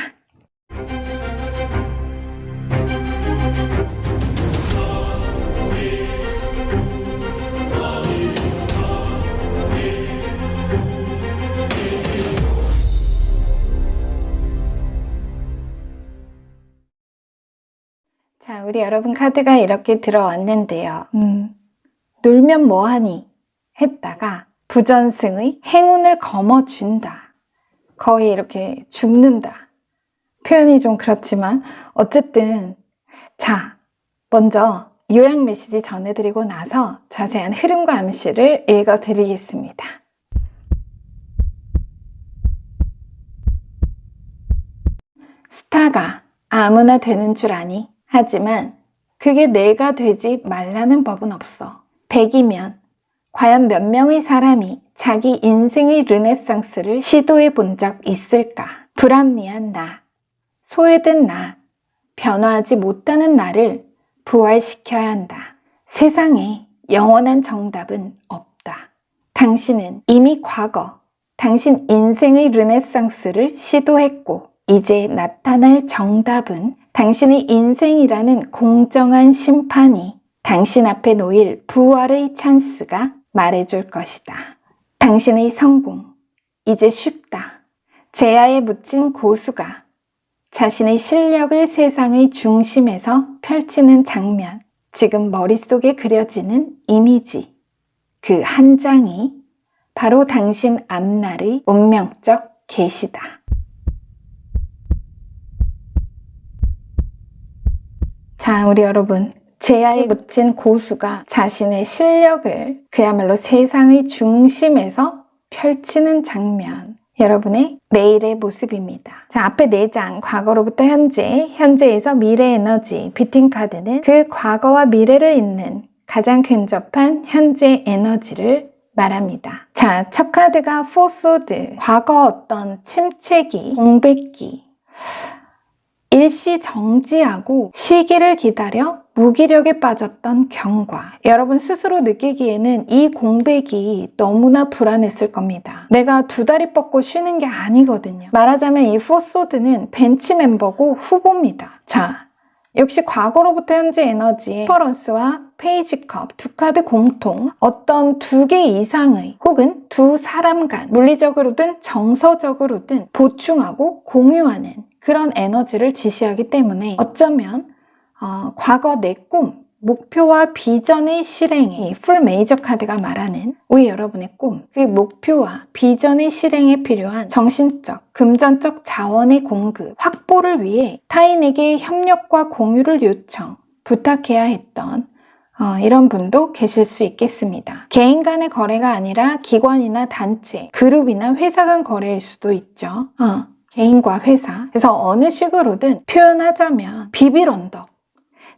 자, 우리 여러분 카드가 이렇게 들어왔는데요. 놀면 뭐하니? 했다가 부전승의 행운을 거머쥔다. 거의 이렇게 죽는다. 표현이 좀 그렇지만 어쨌든 자, 먼저 요약 메시지 전해드리고 나서 자세한 흐름과 암시를 읽어드리겠습니다. 스타가 아무나 되는 줄 아니? 하지만 그게 내가 되지 말라는 법은 없어. 100이면 과연 몇 명의 사람이 자기 인생의 르네상스를 시도해 본 적 있을까? 불합리한 나, 소외된 나, 변화하지 못하는 나를 부활시켜야 한다. 세상에 영원한 정답은 없다. 당신은 이미 과거, 당신 인생의 르네상스를 시도했고 이제 나타날 정답은 당신의 인생이라는 공정한 심판이 당신 앞에 놓일 부활의 찬스가 말해줄 것이다. 당신의 성공, 이제 쉽다. 제야에 묻힌 고수가 자신의 실력을 세상의 중심에서 펼치는 장면, 지금 머릿속에 그려지는 이미지, 그 한 장이 바로 당신 앞날의 운명적 계시다. 자, 우리 여러분, 제야에 묻힌 고수가 자신의 실력을 그야말로 세상의 중심에서 펼치는 장면, 여러분의 내일의 모습입니다. 자, 앞에 4장, 과거로부터 현재, 현재에서 미래 에너지, 비트윈 카드는 그 과거와 미래를 잇는 가장 근접한 현재 에너지를 말합니다. 자, 첫 카드가 포소드, 과거 어떤 침체기, 공백기, 일시 정지하고 시기를 기다려 무기력에 빠졌던 경과. 여러분 스스로 느끼기에는 이 공백이 너무나 불안했을 겁니다. 내가 2다리 뻗고 쉬는 게 아니거든요. 말하자면 이 포소드는 벤치 멤버고 후보입니다. 자, 역시 과거로부터 현재 에너지의 퍼런스와 페이지컵 두 카드 공통, 어떤 2개 이상의 혹은 두 사람 간 물리적으로든 정서적으로든 보충하고 공유하는 그런 에너지를 지시하기 때문에 어쩌면 과거 내 꿈, 목표와 비전의 실행이 풀 메이저 카드가 말하는 우리 여러분의 꿈, 그 목표와 비전의 실행에 필요한 정신적, 금전적 자원의 공급, 확보를 위해 타인에게 협력과 공유를 요청, 부탁해야 했던 이런 분도 계실 수 있겠습니다. 개인 간의 거래가 아니라 기관이나 단체, 그룹이나 회사 간 거래일 수도 있죠. 개인과 회사. 그래서 어느 식으로든 표현하자면 비빌 언덕.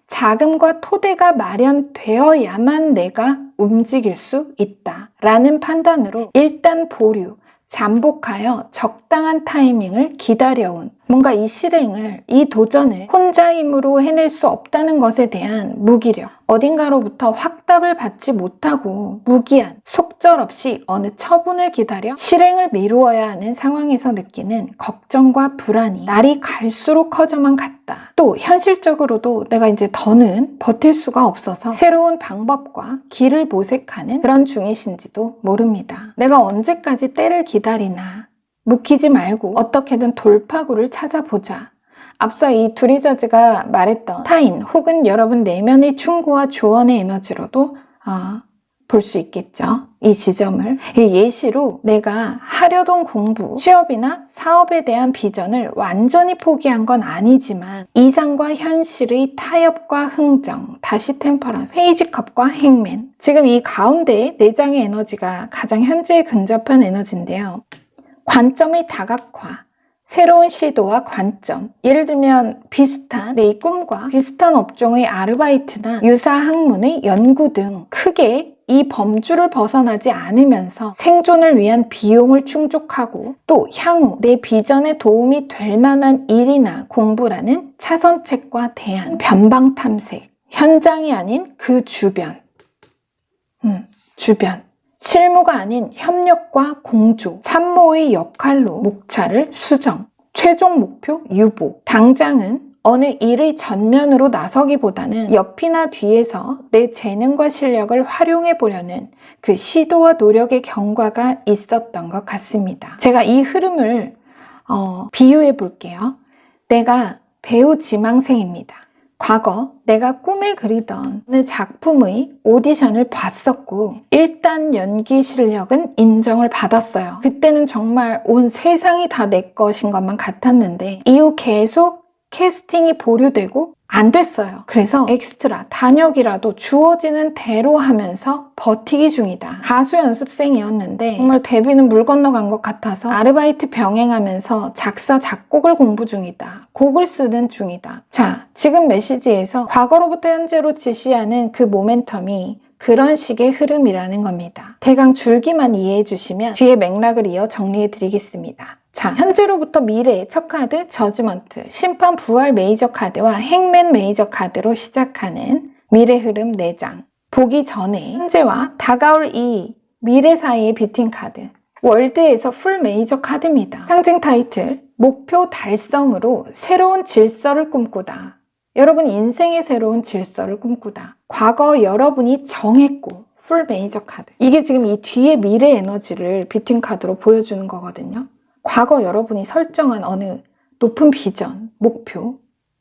자금과 토대가 마련되어야만 내가 움직일 수 있다 라는 판단으로 일단 보류, 잠복하여 적당한 타이밍을 기다려온 뭔가 이 실행을, 이 도전을 혼자 힘으로 해낼 수 없다는 것에 대한 무기력, 어딘가로부터 확답을 받지 못하고 무기한, 속절없이 어느 처분을 기다려 실행을 미루어야 하는 상황에서 느끼는 걱정과 불안이 날이 갈수록 커져만 갔다. 또 현실적으로도 내가 이제 더는 버틸 수가 없어서 새로운 방법과 길을 모색하는 그런 중이신지도 모릅니다. 내가 언제까지 때를 기다리나, 묵히지 말고 어떻게든 돌파구를 찾아보자. 앞서 이 두리자즈가 말했던 타인 혹은 여러분 내면의 충고와 조언의 에너지로도 볼 수 있겠죠. 이 지점을. 이 예시로 내가 하려던 공부, 취업이나 사업에 대한 비전을 완전히 포기한 건 아니지만 이상과 현실의 타협과 흥정, 다시 템퍼런스, 페이지컵과 행맨. 지금 이 가운데 내장의 에너지가 가장 현재에 근접한 에너지인데요. 관점의 다각화, 새로운 시도와 관점. 예를 들면 비슷한 내 꿈과 비슷한 업종의 아르바이트나 유사 학문의 연구 등 크게 이 범주를 벗어나지 않으면서 생존을 위한 비용을 충족하고 또 향후 내 비전에 도움이 될 만한 일이나 공부라는 차선책과 대안, 변방 탐색, 현장이 아닌 그 주변, 주변. 실무가 아닌 협력과 공조, 참모의 역할로 목차를 수정, 최종 목표 유보. 당장은 어느 일의 전면으로 나서기보다는 옆이나 뒤에서 내 재능과 실력을 활용해 보려는 그 시도와 노력의 경과가 있었던 것 같습니다. 제가 이 흐름을 비유해 볼게요. 내가 배우 지망생입니다. 과거 내가 꿈에 그리던 어느 작품의 오디션을 봤었고 일단 연기 실력은 인정을 받았어요. 그때는 정말 온 세상이 다 내 것인 것만 같았는데 이후 계속 캐스팅이 보류되고 안 됐어요. 그래서 엑스트라, 단역이라도 주어지는 대로 하면서 버티기 중이다. 가수 연습생이었는데 정말 데뷔는 물 건너간 것 같아서 아르바이트 병행하면서 작사, 작곡을 공부 중이다. 곡을 쓰는 중이다. 자, 지금 메시지에서 과거로부터 현재로 지시하는 그 모멘텀이 그런 식의 흐름이라는 겁니다. 대강 줄기만 이해해 주시면 뒤에 맥락을 이어 정리해 드리겠습니다. 자, 현재로부터 미래의 첫 카드 저지먼트, 심판 부활 메이저 카드와 행맨 메이저 카드로 시작하는 미래 흐름 4장. 보기 전에 현재와 다가올 이 미래 사이의 뷰팅 카드. 월드에서 풀 메이저 카드입니다. 상징 타이틀, 목표 달성으로 새로운 질서를 꿈꾸다. 여러분 인생의 새로운 질서를 꿈꾸다. 과거 여러분이 정했고 풀 메이저 카드. 이게 지금 이 뒤에 미래 에너지를 뷰팅 카드로 보여주는 거거든요. 과거 여러분이 설정한 어느 높은 비전, 목표,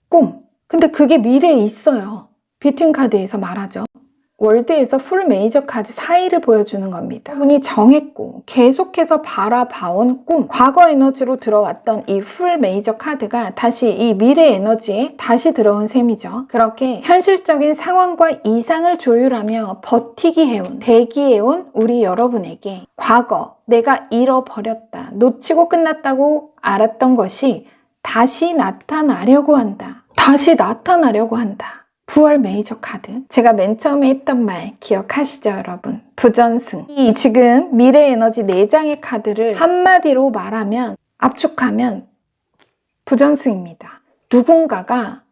꿈. 근데 그게 미래에 있어요. 뷰팅 카드에서 말하죠. 월드에서 풀 메이저 카드 사이를 보여주는 겁니다. 여러분이 정했고 계속해서 바라봐온 꿈, 과거 에너지로 들어왔던 이 풀 메이저 카드가 다시 이 미래 에너지에 다시 들어온 셈이죠. 그렇게 현실적인 상황과 이상을 조율하며 버티기 해온, 대기해온 우리 여러분에게 과거 내가 잃어버렸다, 놓치고 끝났다고 알았던 것이 다시 나타나려고 한다. 다시 나타나려고 한다. 부활 메이저 카드. 제가 맨 처음에 했던 말 기억하시죠, 여러분? 부전승. 이 지금 미래 에너지 4장의 카드를 한마디로 말하면, 압축하면 부전승입니다. 누군가가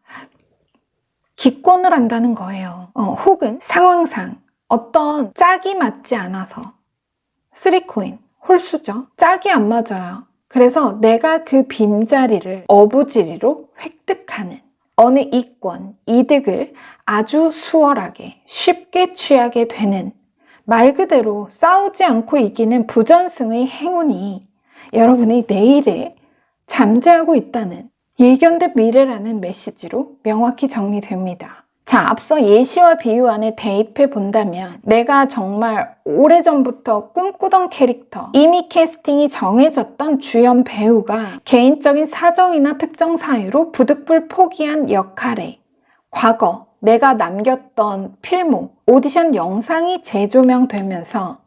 기권을 한다는 거예요. 혹은 상황상 어떤 짝이 맞지 않아서 3코인, 홀수죠. 짝이 안 맞아요. 그래서 내가 그 빈자리를 어부지리로 획득하는 어느 이권, 이득을 아주 수월하게, 쉽게 취하게 되는 말 그대로 싸우지 않고 이기는 부전승의 행운이 여러분의 내일에 잠재하고 있다는 예견된 미래라는 메시지로 명확히 정리됩니다. 자, 앞서 예시와 비유 안에 대입해 본다면 내가 정말 오래전부터 꿈꾸던 캐릭터, 이미 캐스팅이 정해졌던 주연 배우가 개인적인 사정이나 특정 사유로 부득불 포기한 역할에 과거 내가 남겼던 필모, 오디션 영상이 재조명되면서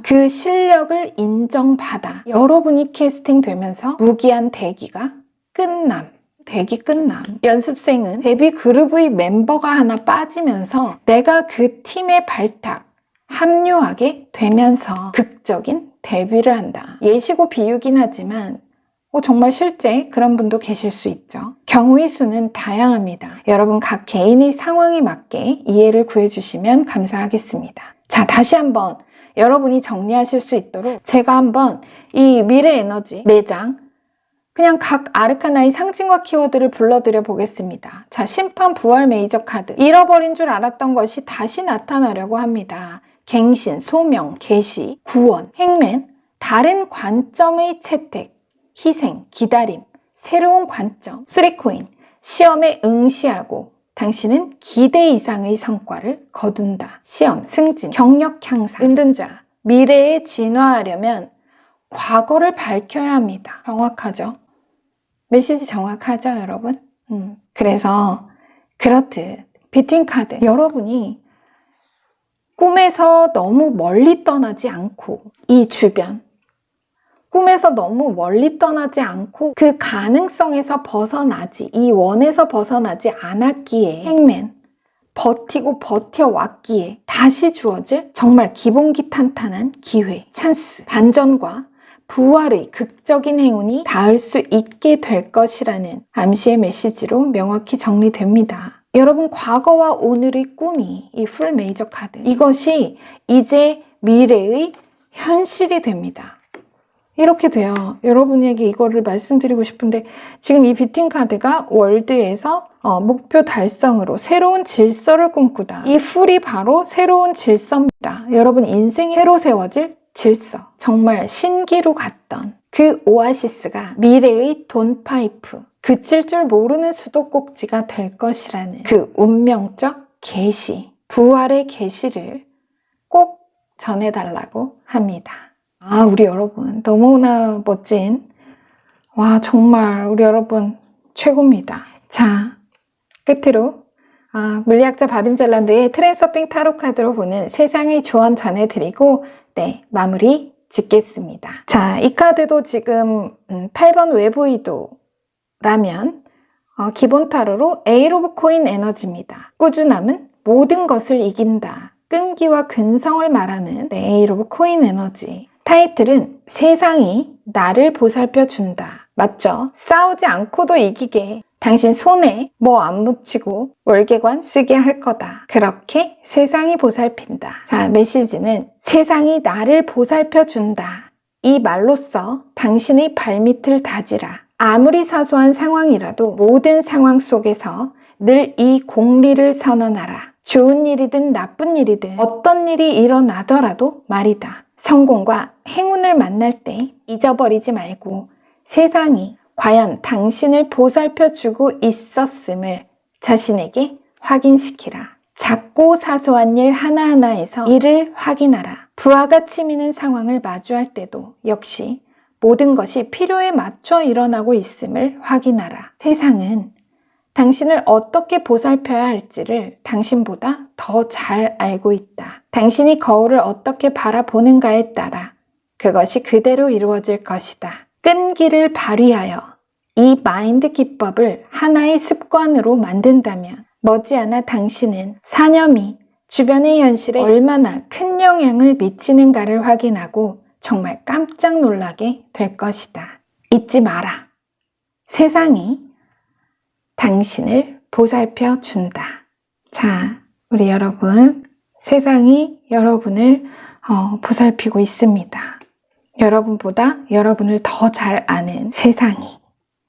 그 실력을 인정받아 여러분이 캐스팅되면서 무기한 대기가 끝남. 대기 끝남. 연습생은 데뷔 그룹의 멤버가 하나 빠지면서 내가 그 팀에 발탁, 합류하게 되면서 극적인 데뷔를 한다. 예시고 비유긴 하지만 정말 실제 그런 분도 계실 수 있죠. 경우의 수는 다양합니다. 여러분 각 개인의 상황에 맞게 이해를 구해주시면 감사하겠습니다. 자, 다시 한번 여러분이 정리하실 수 있도록 제가 한번 이 미래 에너지 4장 그냥 각 아르카나의 상징과 키워드를 불러드려 보겠습니다. 자, 심판 부활 메이저 카드. 잃어버린 줄 알았던 것이 다시 나타나려고 합니다. 갱신, 소명, 계시, 구원, 행맨, 다른 관점의 채택, 희생, 기다림, 새로운 관점, 3코인, 시험에 응시하고 당신은 기대 이상의 성과를 거둔다. 시험, 승진, 경력 향상. 은둔자, 미래에 진화하려면 과거를 밝혀야 합니다. 정확하죠? 메시지 정확하죠, 여러분? 그래서 그렇듯 비트윈 카드, 여러분이 꿈에서 너무 멀리 떠나지 않고 이 주변, 꿈에서 너무 멀리 떠나지 않고 그 가능성에서 벗어나지, 이 원에서 벗어나지 않았기에 행맨, 버티고 버텨왔기에 다시 주어질 정말 기본기 탄탄한 기회, 찬스, 반전과 부활의 극적인 행운이 닿을 수 있게 될 것이라는 암시의 메시지로 명확히 정리됩니다. 여러분, 과거와 오늘의 꿈이 이 풀 메이저 카드, 이것이 이제 미래의 현실이 됩니다. 이렇게 돼요. 여러분에게 이거를 말씀드리고 싶은데, 지금 이 비트윈 카드가 월드에서 목표 달성으로 새로운 질서를 꿈꾸다. 이 풀이 바로 새로운 질서입니다. 여러분 인생이 새로 세워질 질서. 정말 신기루 같던 그 오아시스가 미래의 돈 파이프, 그칠 줄 모르는 수도꼭지가 될 것이라는 그 운명적 계시, 부활의 계시를 꼭 전해달라고 합니다. 아, 우리 여러분 너무나 멋진, 와, 정말 우리 여러분 최고입니다. 자, 끝으로 물리학자 바딤 잘란드의 트랜서핑 타로 카드로 보는 세상의 조언 전해드리고 마무리 짓겠습니다. 자, 이 카드도 지금 8번 외부 이도라면 기본 타로로 에이트 오브 코인 에너지입니다. 꾸준함은 모든 것을 이긴다. 끈기와 근성을 말하는 에이트 오브 코인 에너지. 타이틀은 세상이 나를 보살펴 준다. 맞죠? 싸우지 않고도 이기게. 당신 손에 뭐 안 묻히고 월계관 쓰게 할 거다. 그렇게 세상이 보살핀다. 자, 메시지는 세상이 나를 보살펴 준다. 이 말로써 당신의 발밑을 다지라. 아무리 사소한 상황이라도 모든 상황 속에서 늘 이 공리를 선언하라. 좋은 일이든 나쁜 일이든 어떤 일이 일어나더라도 말이다. 성공과 행운을 만날 때 잊어버리지 말고 세상이 과연 당신을 보살펴주고 있었음을 자신에게 확인시키라. 작고 사소한 일 하나하나에서 이를 확인하라. 부하가 치미는 상황을 마주할 때도 역시 모든 것이 필요에 맞춰 일어나고 있음을 확인하라. 세상은 당신을 어떻게 보살펴야 할지를 당신보다 더 잘 알고 있다. 당신이 거울을 어떻게 바라보는가에 따라 그것이 그대로 이루어질 것이다. 끈기를 발휘하여 이 마인드 기법을 하나의 습관으로 만든다면 머지않아 당신은 사념이 주변의 현실에 얼마나 큰 영향을 미치는가를 확인하고 정말 깜짝 놀라게 될 것이다. 잊지 마라. 세상이 당신을 보살펴 준다. 자, 우리 여러분, 세상이 여러분을 보살피고 있습니다. 여러분보다 여러분을 더 잘 아는 세상이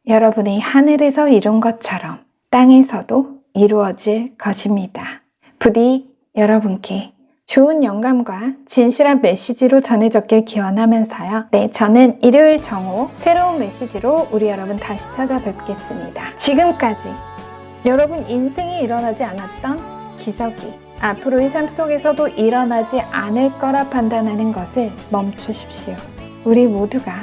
여러분의 하늘에서 이룬 것처럼 땅에서도 이루어질 것입니다. 부디 여러분께 좋은 영감과 진실한 메시지로 전해졌길 기원하면서요. 저는 일요일 정오 새로운 메시지로 우리 여러분 다시 찾아뵙겠습니다. 지금까지 여러분 인생에 일어나지 않았던 기적이 앞으로의 삶 속에서도 일어나지 않을 거라 판단하는 것을 멈추십시오. 우리 모두가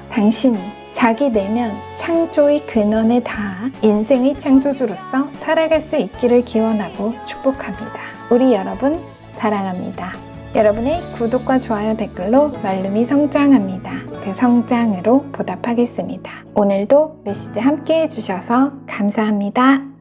당신이 자기 내면 창조의 근원에 닿아 인생의 창조주로서 살아갈 수 있기를 기원하고 축복합니다. 우리 여러분 사랑합니다. 여러분의 구독과 좋아요 댓글로 말룸이 성장합니다. 그 성장으로 보답하겠습니다. 오늘도 메시지 함께 해주셔서 감사합니다.